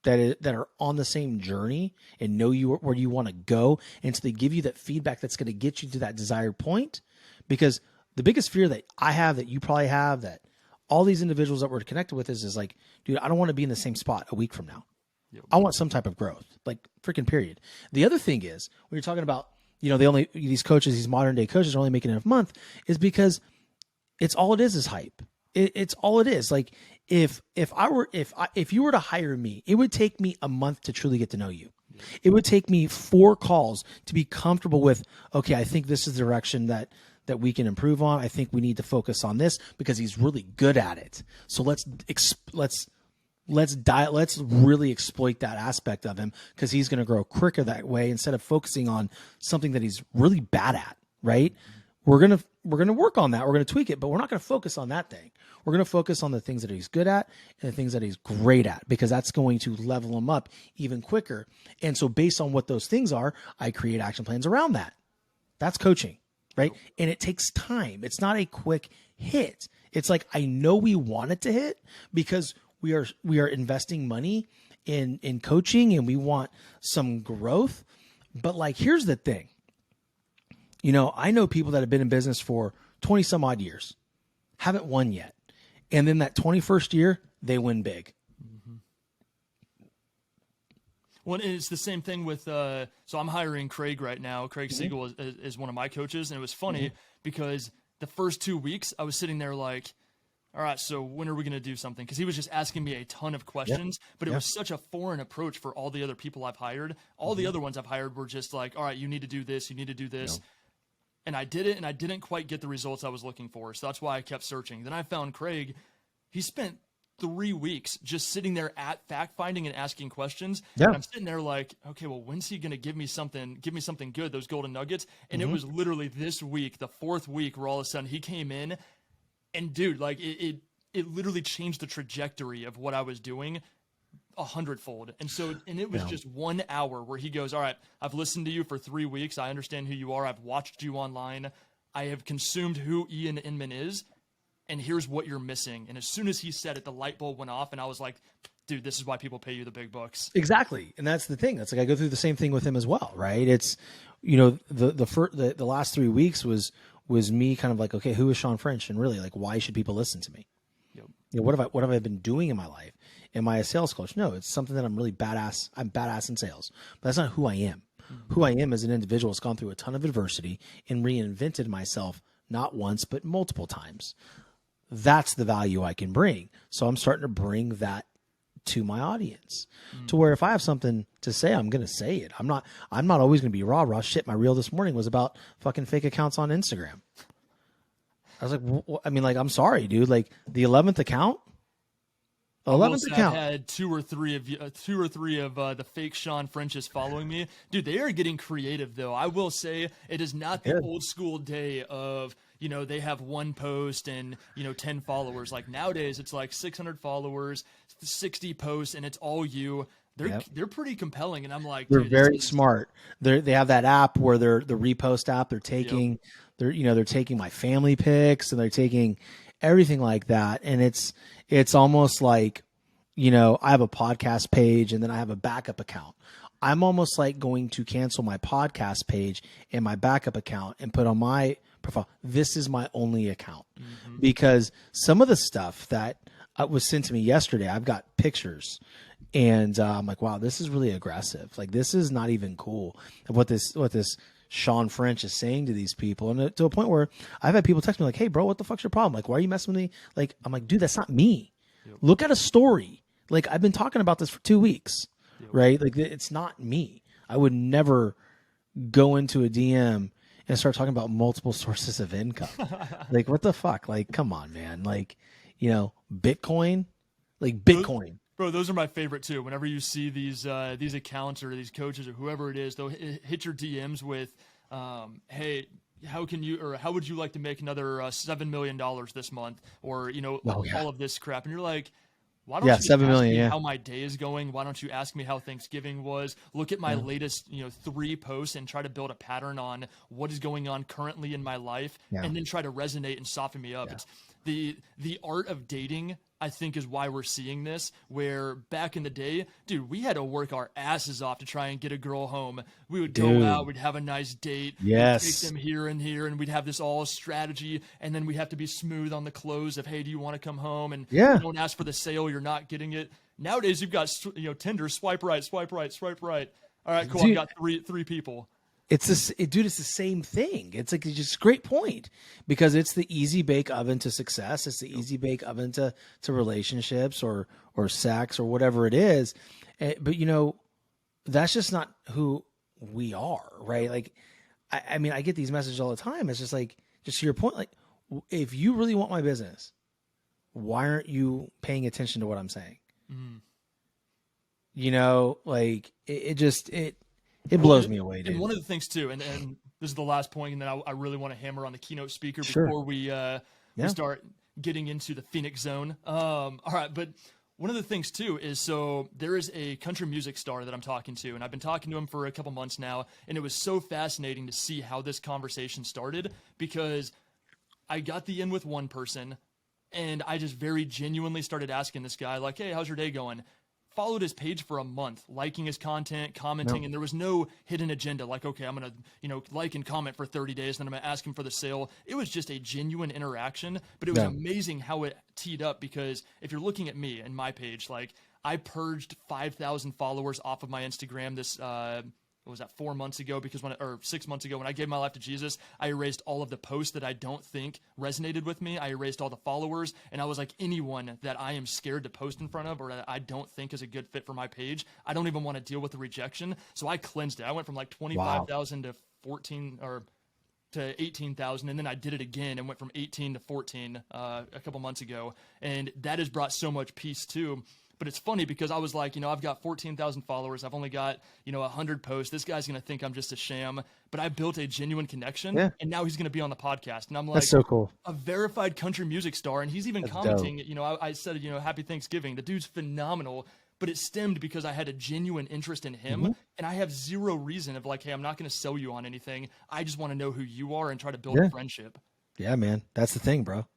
that are on the same journey and know where you want to go, and so they give you that feedback that's going to get you to that desired point. Because the biggest fear that I have, that you probably have, that all these individuals that we're connected with is like, dude, I don't want to be in the same spot a week from now. Yep. I want some type of growth, like freaking period. The other thing is, when you're talking about, these coaches, these modern day coaches are only making enough month, is because it's all it is hype. It's all it is. Like, if you were to hire me, it would take me a month to truly get to know you. It would take me 4 calls to be comfortable with, okay, I think this is the direction that we can improve on. I think we need to focus on this because he's really good at it. So let's really exploit that aspect of him, because he's going to grow quicker that way, instead of focusing on something that he's really bad at, right? We're going to work on that. We're going to tweak it, but we're not going to focus on that thing. We're going to focus on the things that he's good at and the things that he's great at, because that's going to level him up even quicker. And so based on what those things are, I create action plans around that. That's coaching, right? And it takes time. It's not a quick hit. It's like, I know we want it to hit because we are investing money in coaching, and we want some growth. But like, here's the thing. I know people that have been in business for 20 some odd years, haven't won yet. And then that 21st year, they win big. Mm-hmm. Well, it's the same thing with, so I'm hiring Craig right now. Craig Siegel is one of my coaches. And it was funny because the first 2 weeks I was sitting there like, all right, so when are we going to do something? Because he was just asking me a ton of questions, but it was such a foreign approach for all the other people I've hired. All the other ones I've hired were just like, all right, you need to do this, you need to do this. And I did it, and I didn't quite get the results I was looking for. So that's why I kept searching. Then I found Craig. He spent 3 weeks just sitting there at fact finding and asking questions. Yeah. And I'm sitting there like, okay, well, when's he going to give me something good, those golden nuggets? And it was literally this week, the 4th week, where all of a sudden he came in, and dude, like it literally changed the trajectory of what I was doing 100-fold. And it was just 1 hour where he goes, all right, I've listened to you for 3 weeks. I understand who you are. I've watched you online. I have consumed who Ian Inman is. And here's what you're missing. And as soon as he said it, the light bulb went off, and I was like, dude, this is why people pay you the big bucks. Exactly. And that's the thing. That's like, I go through the same thing with him as well, right? It's, the last 3 weeks was me kind of like, okay, who is Shawn French? And really, like, why should people listen to me? Yep. What have I been doing in my life? Am I a sales coach? No, it's something that I'm really badass. I'm badass in sales, but that's not who I am. Mm-hmm. Who I am as an individual has gone through a ton of adversity and reinvented myself, not once, but multiple times. That's the value I can bring. So I'm starting to bring that to my audience, to where if I have something to say, I'm going to say it. I'm not always going to be rah. Shit, my reel this morning was about fucking fake accounts on Instagram. I was like, I'm sorry, dude. Like, the 11th account, I will 11th say I've account. had two or three of the fake Shawn Frenches following me. Dude, they are getting creative though. I will say it is not the Good. old school day of, they have one post and, 10 followers. Like nowadays it's like 600 followers, 60 posts, and it's all you. They're pretty compelling, and I'm like, They're dude, very smart. They have that app where they're the repost app. They're taking they're taking my family pics and they're taking everything like that. And it's almost like, I have a podcast page and then I have a backup account. I'm almost like going to cancel my podcast page and my backup account and put on my profile, this is my only account. Because some of the stuff that was sent to me yesterday, I've got pictures. And I'm like, wow, this is really aggressive. Like, this is not even cool. What this Shawn French is saying to these people, and to a point where I've had people text me like, "Hey, bro, what the fuck's your problem? Like, why are you messing with me?" Like, I'm like, dude, that's not me. Yep. Look at a story. Like, I've been talking about this for 2 weeks, right? Like, it's not me. I would never go into a DM and start talking about multiple sources of income. Like, what the fuck? Like, come on, man. Like, Bitcoin, like Bitcoin. Bro, those are my favorite too. Whenever you see these accounts or these coaches or whoever it is, they'll hit your DMs with, "Hey, how would you like to make another $7 million this month?" Or all of this crap, and you're like, why don't you just 7 ask million, me how my day is going? Why don't you ask me how Thanksgiving was? Look at my latest 3 posts and try to build a pattern on what is going on currently in my life, and then try to resonate and soften me up. Yeah. It's the art of dating, I think, is why we're seeing this, where back in the day, dude, we had to work our asses off to try and get a girl home. We would go out, we'd have a nice date, yes, we'd take them here and here, and we'd have this all strategy, and then we have to be smooth on the close of, hey, do you want to come home? And don't ask for the sale, you're not getting it. Nowadays, you've got Tinder, swipe right, swipe right, swipe right. All right, cool, dude, I've got three people. It's dude, it's the same thing. It's like, it's just a great point, because it's the easy bake oven to success. It's the easy bake oven to relationships or sex or whatever it is. But that's just not who we are, right? Like, I mean, I get these messages all the time. It's just like, just to your point, like, if you really want my business, why aren't you paying attention to what I'm saying? Like it blows me away, dude. And one of the things too, and this is the last point, and then I really want to hammer on the keynote speaker before we start getting into the Phoenix zone. All right, but one of the things too is, so there is a country music star that I'm talking to, and I've been talking to him for a couple months now, and it was so fascinating to see how this conversation started, because I got the in with one person, and I just very genuinely started asking this guy, like, hey, how's your day going? Followed his page for a month, liking his content, commenting, and there was no hidden agenda. Like, okay, I'm going to, like and comment for 30 days, then I'm going to ask him for the sale. It was just a genuine interaction, but it was amazing how it teed up, because if you're looking at me and my page, like, I purged 5,000 followers off of my Instagram this, 4 months ago, because 6 months ago, when I gave my life to Jesus, I erased all of the posts that I don't think resonated with me. I erased all the followers, and I was like, anyone that I am scared to post in front of, or that I don't think is a good fit for my page, I don't even want to deal with the rejection. So I cleansed it. I went from like 25,000 to 14 or to 18,000, and then I did it again and went from 18 to 14 a couple months ago, and that has brought so much peace too. But it's funny, because I was like, I've got 14,000 followers. I've only got, 100 posts. This guy's going to think I'm just a sham. But I built a genuine connection, and now he's going to be on the podcast. And I'm like, that's so cool. A verified country music star. And he's even commenting, I said, happy Thanksgiving. The dude's phenomenal. But it stemmed because I had a genuine interest in him. And I have zero reason of like, hey, I'm not going to sell you on anything. I just want to know who you are and try to build a friendship. Yeah, man. That's the thing, bro.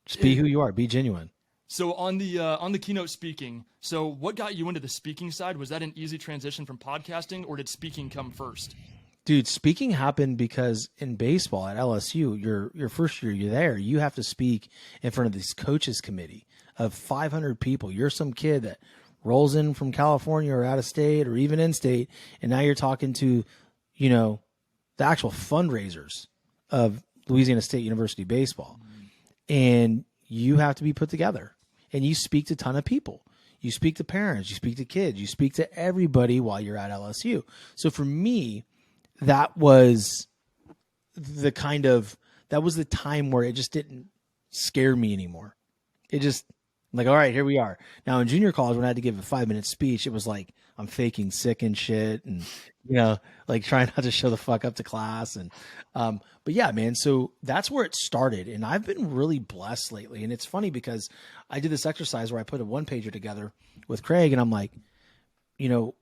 Just be who you are. Be genuine. So on the keynote speaking, so what got you into the speaking side? Was that an easy transition from podcasting, or did speaking come first? Dude, speaking happened because in baseball at LSU, your first year you're there, you have to speak in front of this coaches committee of 500 people. You're some kid that rolls in from California or out of state or even in state, and now you're talking to, the actual fundraisers of Louisiana State University baseball. And you have to be put together. And you speak to a ton of people. You speak to parents, you speak to kids, you speak to everybody while you're at LSU. So for me, that was the time where it just didn't scare me anymore. It just I'm like, all right, here we are. Now in junior college, when I had to give a 5-minute speech, it was like I'm faking sick and shit, and like trying not to show the fuck up to class. And but yeah, man. So that's where it started, and I've been really blessed lately. And it's funny because I did this exercise where I put a 1-pager together with Craig, and I'm like, you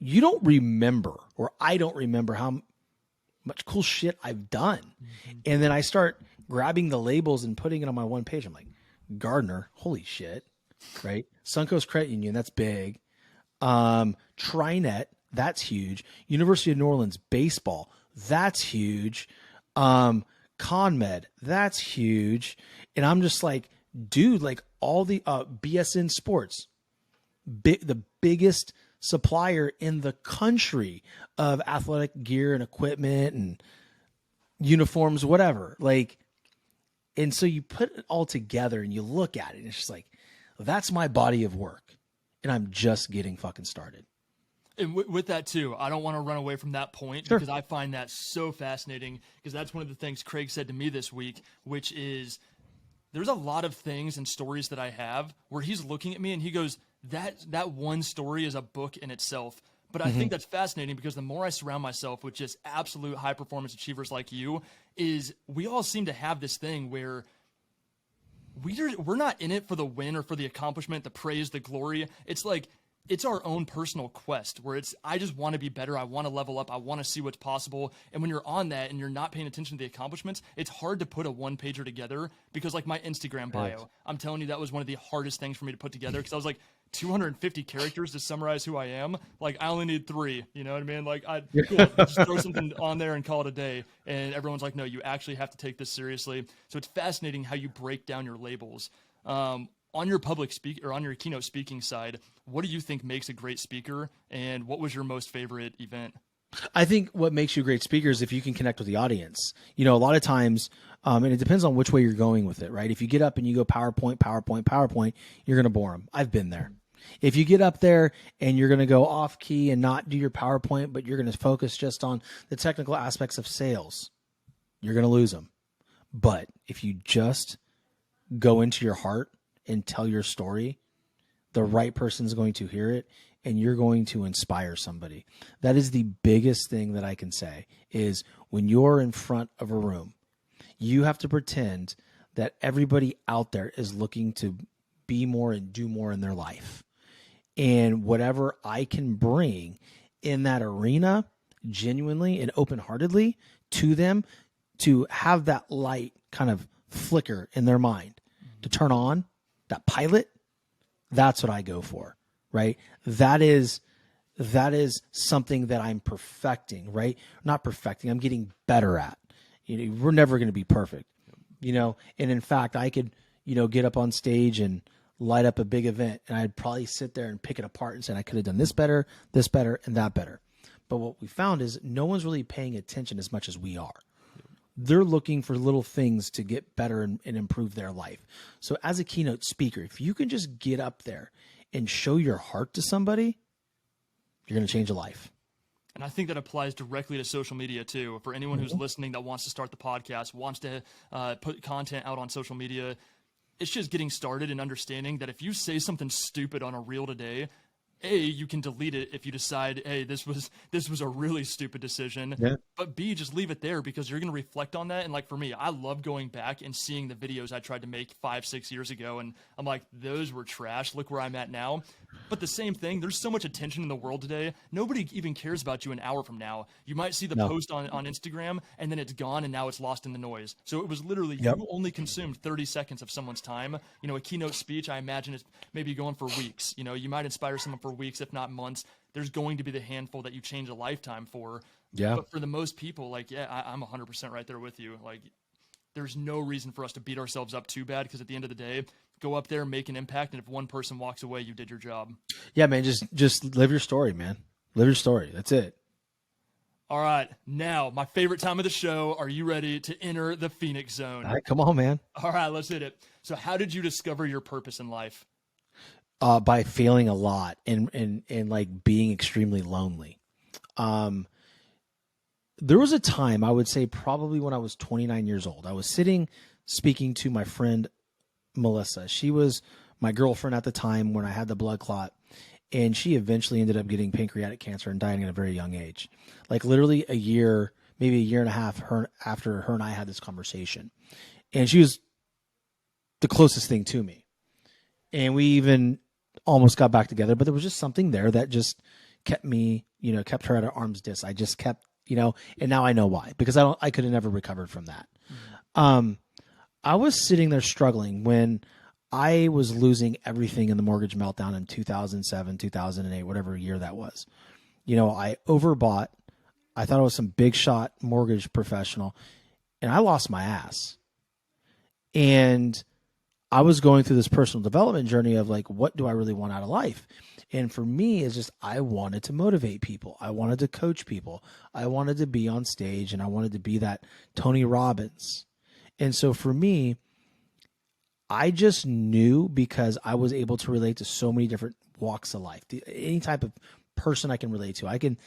don't remember, or I don't remember how much cool shit I've done. Mm-hmm. And then I start grabbing the labels and putting it on my 1 page. I'm like, Gardner, holy shit, right? Suncoast Credit Union, that's big. Trinet, that's huge. University of New Orleans baseball, that's huge. ConMed, that's huge. And I'm just like, dude, like all the BSN Sports, the biggest supplier in the country of athletic gear and equipment and uniforms, whatever. Like, and so you put it all together and you look at it and it's just like, that's my body of work. And I'm just getting fucking started. And with that too, I don't want to run away from that point because I find that so fascinating, because that's one of the things Craig said to me this week, which is there's a lot of things and stories that I have where he's looking at me and he goes, that one story is a book in itself. But I think that's fascinating because the more I surround myself with just absolute high performance achievers like you, is we all seem to have this thing where we're not in it for the win or for the accomplishment, the praise, the glory. It's like, it's our own personal quest where I just want to be better. I want to level up. I want to see what's possible. And when you're on that and you're not paying attention to the accomplishments, it's hard to put a 1-pager together, because like my Instagram bio, I'm telling you, that was one of the hardest things for me to put together, because I was like, 250 characters to summarize who I am. Like, I only need 3, you know what I mean? Like, cool, just throw something on there and call it a day. And everyone's like, no, you actually have to take this seriously. So it's fascinating how you break down your labels. On your public speak or on your keynote speaking side, what do you think makes a great speaker, and what was your most favorite event? I think what makes you a great speaker is if you can connect with the audience. A lot of times, and it depends on which way you're going with it, right? If you get up and you go PowerPoint, you're going to bore them. I've been there. If you get up there and you're going to go off key and not do your PowerPoint, but you're going to focus just on the technical aspects of sales, you're going to lose them. But if you just go into your heart and tell your story, the right person's going to hear it, and you're going to inspire somebody. That is the biggest thing that I can say, is when you're in front of a room, you have to pretend that everybody out there is looking to be more and do more in their life. And whatever I can bring in that arena, genuinely and open-heartedly to them, to have that light kind of flicker in their mind, to turn on that pilot, that's what I go for, right? That is something that I'm perfecting, right? Not perfecting, I'm getting better at. We're never going to be perfect, and in fact, I could, get up on stage and light up a big event, and I'd probably sit there and pick it apart and say, I could have done this better, and that better. But what we found is no one's really paying attention as much as we are. They're looking for little things to get better and improve their life. So as a keynote speaker, if you can just get up there and show your heart to somebody, you're going to change a life. And I think that applies directly to social media too. For anyone who's listening that wants to start the podcast, wants to put content out on social media, it's just getting started and understanding that if you say something stupid on a reel today, A, you can delete it if you decide, hey, this was a really stupid decision. Yeah. But B, just leave it there, because you're going to reflect on that. And like for me, I love going back and seeing the videos I tried to make 5-6 years ago. And I'm like, those were trash. Look where I'm at now. But the same thing, there's so much attention in the world today. Nobody even cares about you an hour from now. You might see the post on Instagram, and then it's gone, and now it's lost in the noise. So it was literally, you only consumed 30 seconds of someone's time. A keynote speech, I imagine, is maybe going for weeks. You might inspire someone for weeks, if not months. There's going to be the handful that you change a lifetime for. Yeah. But for the most people, I'm 100% right there with you. There's no reason for us to beat ourselves up too bad, because at the end of the day, go up there, make an impact, and if one person walks away, you did your job. Yeah, man, just live your story, man. Live your story. That's it. All right, now, my favorite time of the show. Are you ready to enter the Phoenix Zone? All right, come on, man. All right, let's hit it. So how did you discover your purpose in life? By failing a lot and being extremely lonely. There was a time, I would say probably when I was 29 years old, I was sitting speaking to my friend Melissa. She was my girlfriend at the time when I had the blood clot, and she eventually ended up getting pancreatic cancer and dying at a very young age. Like literally a year, maybe a year and a half after her and I had this conversation. And she was the closest thing to me. And we even almost got back together, but there was just something there that just kept me, kept her at an arm's distance. I just kept, and now I know why, because I could have never recovered from that. I was sitting there struggling when I was losing everything in the mortgage meltdown in 2007, 2008, whatever year that was. I overbought. I thought I was some big shot mortgage professional, and I lost my ass. And I was going through this personal development journey of like, what do I really want out of life? And for me, it's just, I wanted to motivate people. I wanted to coach people. I wanted to be on stage, and I wanted to be that Tony Robbins. And so for me, I just knew, because I was able to relate to so many different walks of life, any type of person I can relate to. I can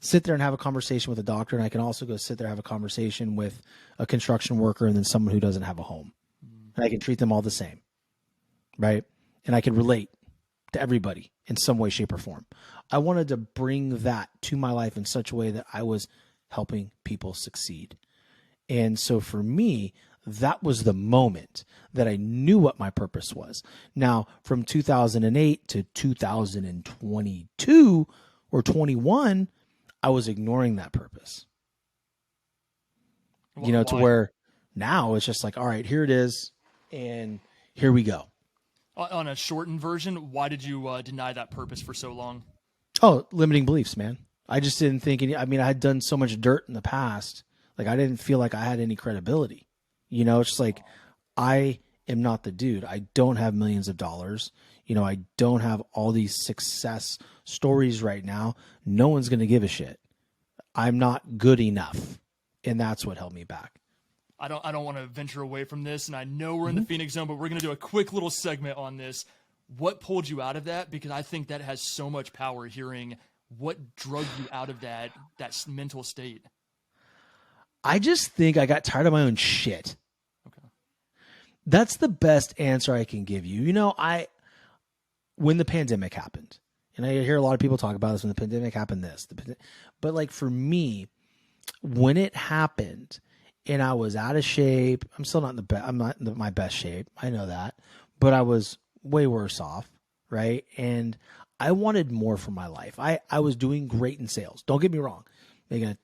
sit there and have a conversation with a doctor, and I can also go sit there and have a conversation with a construction worker and then someone who doesn't have a home. And I can treat them all the same, right? And I can relate to everybody in some way, shape, or form. I wanted to bring that to my life in such a way that I was helping people succeed. And so for me, that was the moment that I knew what my purpose was. Now, from 2008 to 2022 or 21, I was ignoring that purpose. Why? To where now it's just like, all right, here it is, and here we go. On a shortened version, why did you deny that purpose for so long? Oh, limiting beliefs, man. I just didn't think I had done so much dirt in the past. Like, I didn't feel like I had any credibility. It's just like, I am not the dude. I don't have millions of dollars. I don't have all these success stories right now. No one's going to give a shit. I'm not good enough. And that's what held me back. I don't want to venture away from this, and I know we're in the Phoenix zone, but we're going to do a quick little segment on this. What pulled you out of that? Because I think that has so much power, hearing what drug you out of that mental state. I just think I got tired of my own shit. Okay. That's the best answer I can give you. When the pandemic happened, and I hear a lot of people talk about this, when the pandemic happened, but like for me, when it happened and I was out of shape, I'm still not I'm not in my best shape. I know that, but I was way worse off. Right. And I wanted more from my life. I was doing great in sales. Don't get me wrong.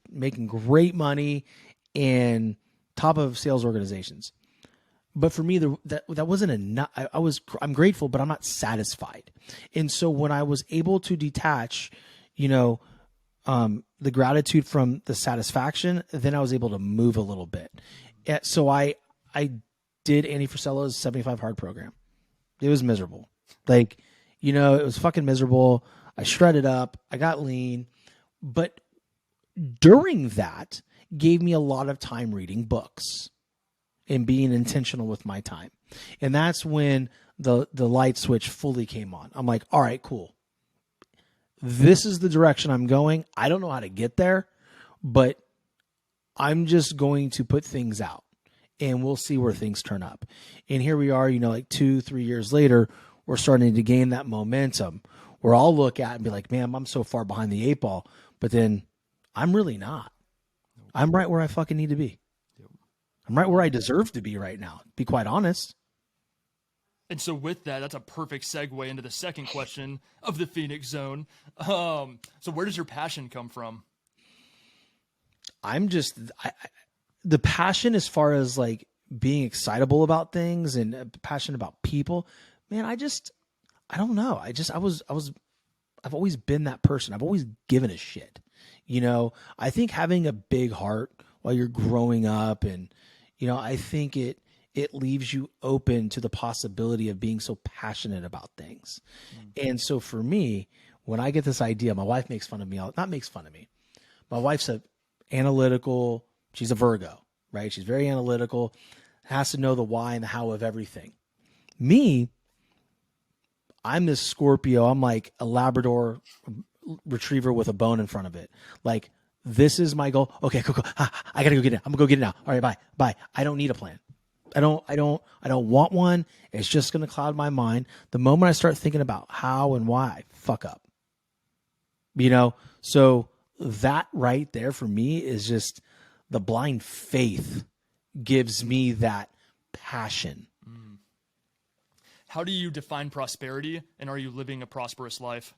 Making great money in top of sales organizations. But for me, that wasn't enough. I'm grateful, but I'm not satisfied. And so when I was able to detach, the gratitude from the satisfaction, then I was able to move a little bit. So I did Andy Frisella's 75 Hard program. It was miserable. It was fucking miserable. I shredded up. I got lean. But during that, gave me a lot of time reading books and being intentional with my time. And that's when the light switch fully came on. I'm like, all right, cool. This is the direction I'm going. I don't know how to get there, but I'm just going to put things out and we'll see where things turn up. And here we are, 2-3 years later, we're starting to gain that momentum where I'll look at and be like, man, I'm so far behind the 8 ball, but then I'm really not. I'm right where I fucking need to be. I'm right where I deserve to be right now, to be quite honest. And so with that, that's a perfect segue into the second question of the Phoenix zone. So where does your passion come from? The passion as far as like being excitable about things and passionate about people, man, I don't know. I've always been that person. I've always given a shit. I think having a big heart while you're growing up and, I think it leaves you open to the possibility of being so passionate about things. And so for me, when I get this idea, my wife makes fun of me. Not makes fun of me. My wife's analytical. She's a Virgo, right? She's very analytical, has to know the why and the how of everything. Me, I'm this Scorpio. I'm like a Labrador retriever with a bone in front of it. Like, this is my goal. Okay, cool. I got to go get it. I'm going to go get it now. All right, bye. I don't need a plan. I don't want one. It's just going to cloud my mind. The moment I start thinking about how and why, fuck up. So that right there for me is just the blind faith gives me that passion. How do you define prosperity, and are you living a prosperous life?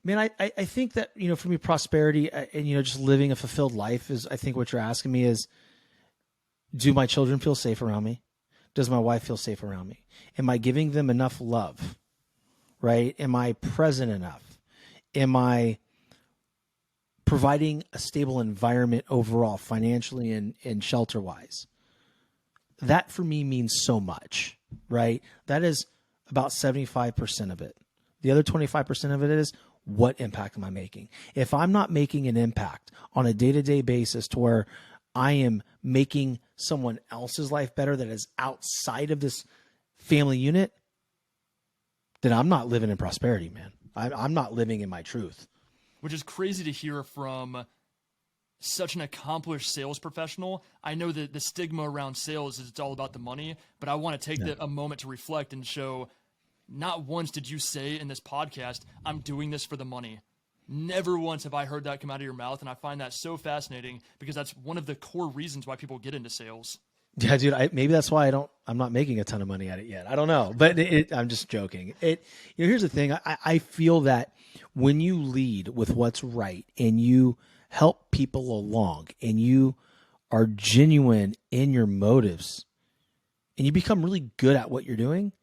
Man, I think that, for me, prosperity and, just living a fulfilled life is, I think what you're asking me is, do my children feel safe around me? Does my wife feel safe around me? Am I giving them enough love, right? Am I present enough? Am I providing a stable environment overall, financially and shelter-wise? That for me means so much, right? That is about 75% of it. The other 25% of it is, what impact am I making? If I'm not making an impact on a day-to-day basis to where I am making someone else's life better that is outside of this family unit, then I'm not living in prosperity, man. I'm not living in my truth. Which is crazy to hear from such an accomplished sales professional. I know that the stigma around sales is it's all about the money, but I want to take a moment to reflect and show, not once did you say in this podcast, I'm doing this for the money. Never once have I heard that come out of your mouth, and I find that so fascinating because that's one of the core reasons why people get into sales. Yeah, dude, maybe that's why I'm not making a ton of money at it yet. I don't know, but I'm just joking. Here's the thing. I feel that when you lead with what's right and you help people along and you are genuine in your motives and you become really good at what you're doing,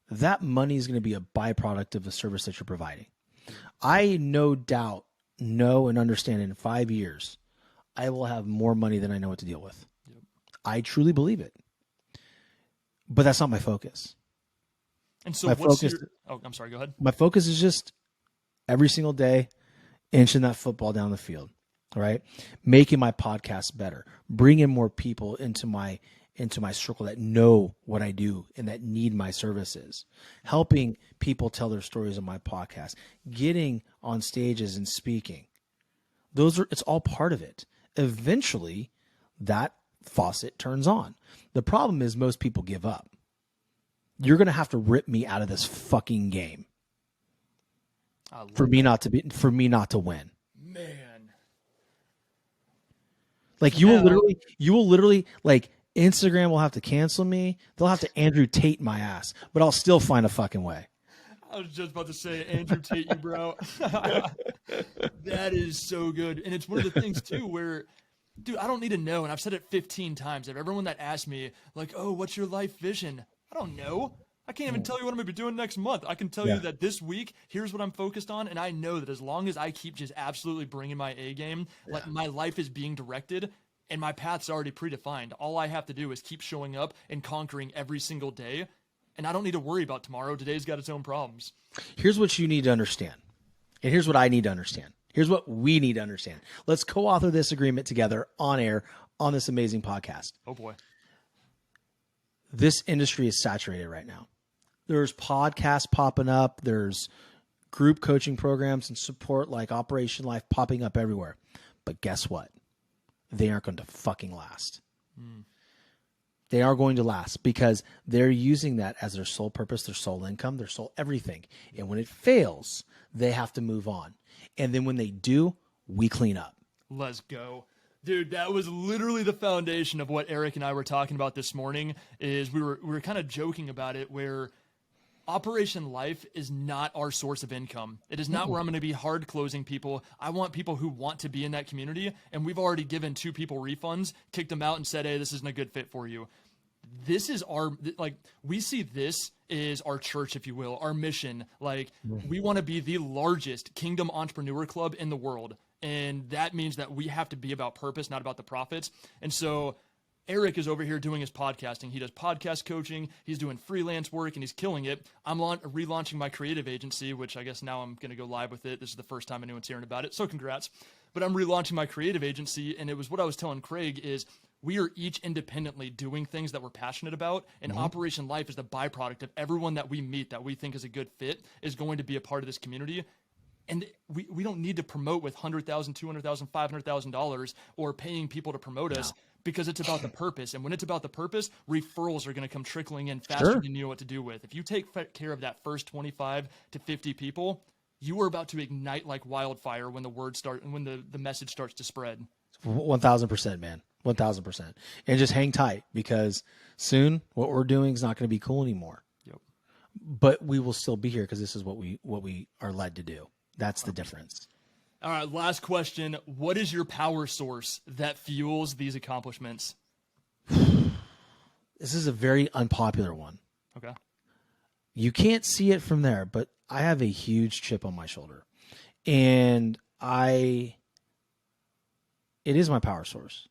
that money is going to be a byproduct of the service that you're providing. I no doubt know and understand in 5 years, I will have more money than I know what to deal with. Yep. I truly believe it. But that's not my focus. And so I'm sorry, go ahead. My focus is just every single day inching that football down the field, right? Making my podcast better, bringing more people into my circle that know what I do and that need my services, helping people tell their stories on my podcast, getting on stages and speaking. It's all part of it. Eventually that faucet turns on. The problem is most people give up. You're going to have to rip me out of this fucking game for me not to win. Man. Like you will literally like, Instagram will have to cancel me. They'll have to Andrew Tate my ass, but I'll still find a fucking way. I was just about to say, Andrew Tate you, bro. That is so good. And it's one of the things too, where, dude, I don't need to know. And I've said it 15 times. If everyone that asks me like, oh, what's your life vision? I don't know. I can't even tell you what I'm going to be doing next month. I can tell you that this week, here's what I'm focused on. And I know that as long as I keep just absolutely bringing my A game, like my life is being directed, and my path's already predefined. All I have to do is keep showing up and conquering every single day. And I don't need to worry about tomorrow. Today's got its own problems. Here's what you need to understand. And here's what I need to understand. Here's what we need to understand. Let's co-author this agreement together on air on this amazing podcast. Oh, boy. This industry is saturated right now. There's podcasts popping up. There's group coaching programs and support like Operation Life popping up everywhere. But guess what? They aren't going to fucking last. They are going to last because they're using that as their sole purpose, their sole income, their sole everything. And when it fails, they have to move on. And then when they do, we clean up. Let's go. Dude, that was literally the foundation of what Eric and I were talking about this morning. Is we were kind of joking about it, where Operation Life is not our source of income. It is not where I'm going to be hard closing people. I want people who want to be in that community, and we've already given 2 people refunds, kicked them out, and said, hey, this isn't a good fit for you. This is we see this is our church, if you will, our mission. Like, we want to be the largest kingdom entrepreneur club in the world. And that means that we have to be about purpose, not about the profits. And so Eric is over here doing his podcasting. He does podcast coaching. He's doing freelance work, and he's killing it. I'm relaunching my creative agency, which I guess now I'm going to go live with it. This is the first time anyone's hearing about it, so congrats. But I'm relaunching my creative agency, and it was what I was telling Craig is we are each independently doing things that we're passionate about, and Operation Life is the byproduct of everyone that we meet that we think is a good fit is going to be a part of this community. And we don't need to promote with $100,000, $200,000, $500,000 or paying people to promote us. because it's about the purpose. And when it's about the purpose, referrals are going to come trickling in faster than you know what to do with. If you take care of that first 25 to 50 people, you are about to ignite like wildfire when the message starts to spread. 1,000%, man. 1,000%. And just hang tight, because soon what we're doing is not going to be cool anymore. Yep. But we will still be here because this is what we are led to do. That's the difference. All right, last question. What is your power source that fuels these accomplishments? This is a very unpopular one. Okay. You can't see it from there, but I have a huge chip on my shoulder. And it is my power source.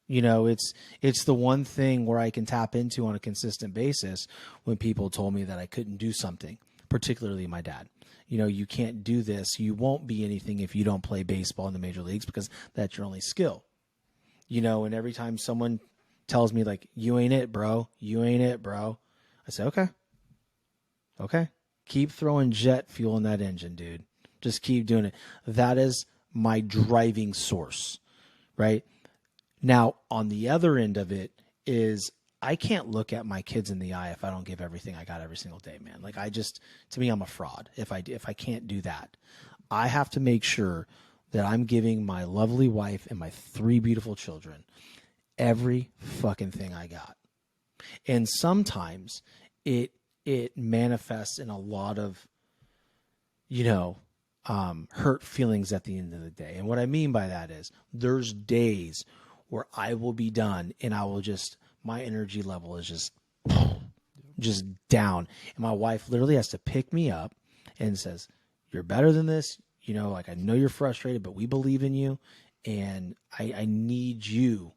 You know, it's the one thing where I can tap into on a consistent basis when people told me that I couldn't do something, particularly my dad. You know, you can't do this. You won't be anything if you don't play baseball in the major leagues, because that's your only skill. You know, and every time someone tells me like, you ain't it, bro. You ain't it, bro. I say, okay. Keep throwing jet fuel in that engine, dude. Just keep doing it. That is my driving source, right? Now, on the other end of it is I can't look at my kids in the eye if I don't give everything I got every single day, man. Like to me, I'm a fraud if I can't do that. I have to make sure that I'm giving my lovely wife and my 3 beautiful children every fucking thing I got. And sometimes it manifests in a lot of, hurt feelings at the end of the day. And what I mean by that is there's days where I will be done and my energy level is just down. And my wife literally has to pick me up and says, you're better than this. You know, like, I know you're frustrated, but we believe in you. And I need you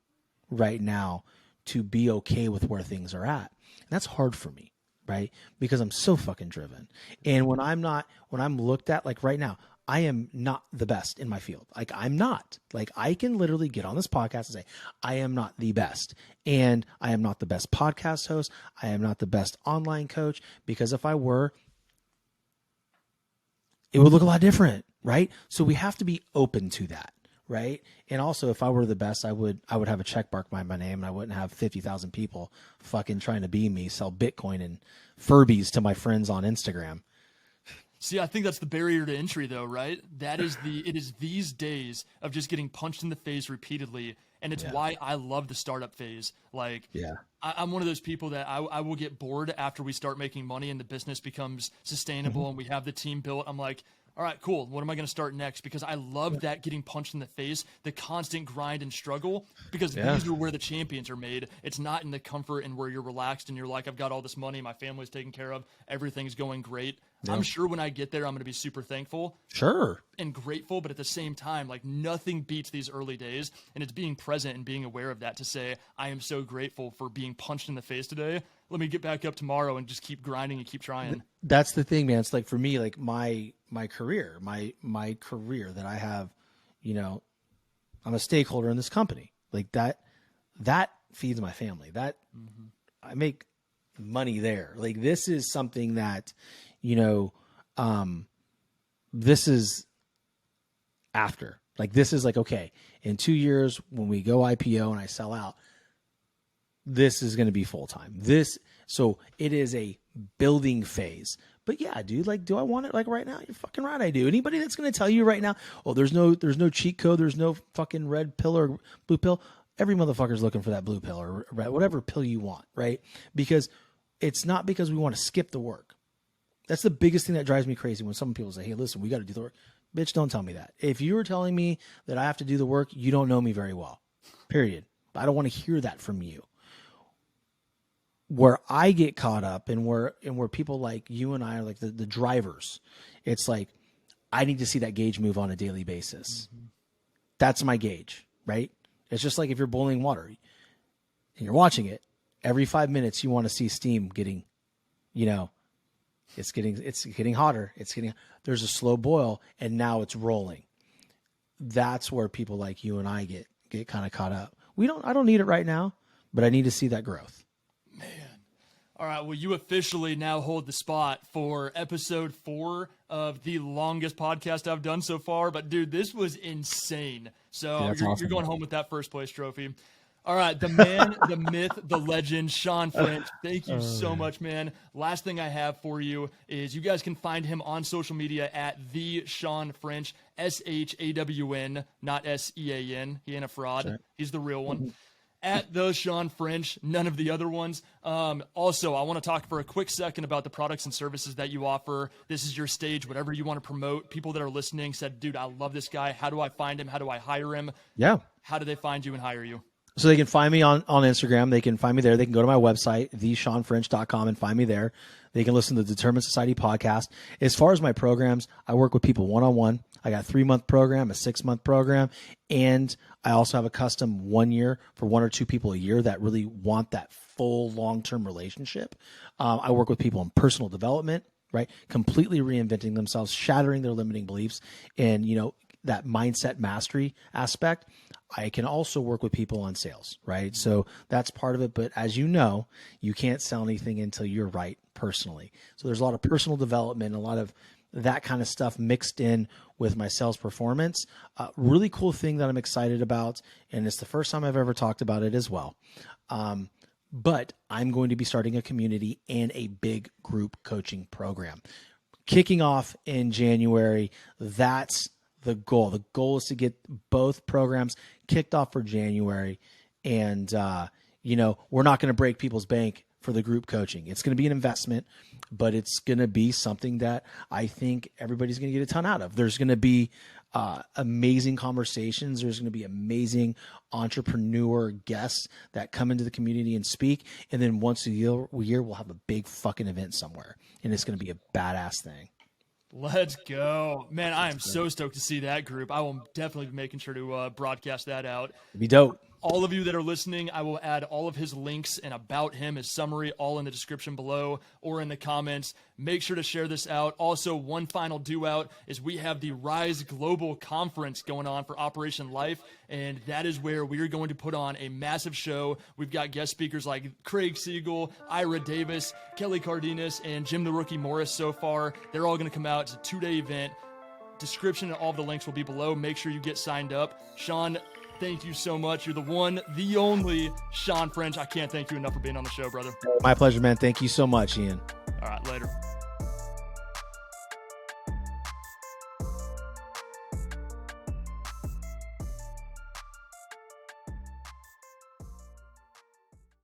right now to be okay with where things are at. And that's hard for me, right? Because I'm so fucking driven. And when I'm looked at, like right now, I am not the best in my field. Like, I'm not. Like, I can literally get on this podcast and say, I am not the best. And I am not the best podcast host. I am not the best online coach, because if I were, it would look a lot different, right? So we have to be open to that, right? And also, if I were the best, I would have a check mark by my name, and I wouldn't have 50,000 people fucking trying to be me, sell Bitcoin and Furbies to my friends on Instagram. See, I think that's the barrier to entry, though, right? It is these days of just getting punched in the face repeatedly, and it's why I love the startup phase. Like, I'm one of those people that I will get bored after we start making money and the business becomes sustainable and we have the team built. I'm like, all right, cool. What am I going to start next? Because I love that getting punched in the face, the constant grind and struggle, because these are where the champions are made. It's not in the comfort and where you're relaxed and you're like, I've got all this money, my family's taken care of, everything's going great. Yeah. I'm sure when I get there, I'm going to be super thankful. Sure. And grateful, but at the same time, like, nothing beats these early days, and it's being present and being aware of that to say, I am so grateful for being punched in the face today. Let me get back up tomorrow and just keep grinding and keep trying. That's the thing, man. It's like, for me, like my career, my career that I have, I'm a stakeholder in this company. Like that feeds my family. That I make money there. Like, this is something that, this is after. Like, this is like, okay, in 2 years when we go IPO and I sell out, this is going to be full time. So it is a building phase. But yeah, dude, like, do I want it like right now? You're fucking right, I do. Anybody that's going to tell you right now, oh, there's no cheat code, there's no fucking red pill or blue pill. Every motherfucker's looking for that blue pill or red, whatever pill you want, right? Because it's not because we want to skip the work. That's the biggest thing that drives me crazy when some people say, hey, listen, we got to do the work. Bitch, don't tell me that. If you were telling me that I have to do the work, you don't know me very well, period. I don't want to hear that from you. Where I get caught up and where people like you and I are like the drivers, it's like, I need to see that gauge move on a daily basis. Mm-hmm. That's my gauge, right? It's just like if you're boiling water and you're watching it, every 5 minutes you want to see steam getting, it's getting hotter. There's a slow boil and now it's rolling. That's where people like you and I get kind of caught up. I don't need it right now, but I need to see that growth. Man. All right. Well, you officially now hold the spot for episode 4 of the longest podcast I've done so far. But dude, this was insane. So yeah, you're going home with that first place trophy. All right, the man, the myth, the legend, Shawn French. Thank you so much, man. Last thing I have for you is you guys can find him on social media at the Shawn French, SHAWN, not SEAN. He ain't a fraud. Right. He's the real one. At the Shawn French, none of the other ones. Also, I want to talk for a quick second about the products and services that you offer. This is your stage, whatever you want to promote. People that are listening said, dude, I love this guy. How do I find him? How do I hire him? Yeah. How do they find you and hire you? So they can find me on Instagram. They can find me there. They can go to my website, theshawnfrench.com, and find me there. They can listen to the Determined Society podcast. As far as my programs, I work with people one-on-one. I got a 3-month program, a 6-month program, and I also have a custom 1 year for 1 or 2 people a year that really want that full long-term relationship. I work with people in personal development, right? Completely reinventing themselves, shattering their limiting beliefs, and, that mindset mastery aspect. I can also work with people on sales, right? So that's part of it. But as you know, you can't sell anything until you're right personally. So there's a lot of personal development, a lot of that kind of stuff mixed in with my sales performance. Really cool thing that I'm excited about. And it's the first time I've ever talked about it as well. But I'm going to be starting a community and a big group coaching program. Kicking off in January, that's the goal. The goal is to get both programs kicked off for January. And, we're not going to break people's bank for the group coaching. It's going to be an investment, but it's going to be something that I think everybody's going to get a ton out of. There's going to be amazing conversations. There's going to be amazing entrepreneur guests that come into the community and speak. And then once a year we'll have a big fucking event somewhere. And it's going to be a badass thing. Let's go. Man, I am so stoked to see that group. I will definitely be making sure to broadcast that out. It'd be dope. All of you that are listening, I will add all of his links and about him, his summary, all in the description below or in the comments. Make sure to share this out. Also, one final do out is we have the Rise Global Conference going on for Operation Life, and that is where we are going to put on a massive show. We've got guest speakers like Craig Siegel, Ira Davis, Kelly Cardenas, and Jim the Rookie Morris so far. They're all going to come out. It's a 2-day event. Description and all the links will be below. Make sure you get signed up. Shawn, thank you so much. You're the one, the only Shawn French. I can't thank you enough for being on the show, brother. My pleasure, man. Thank you so much, Ian. All right, later.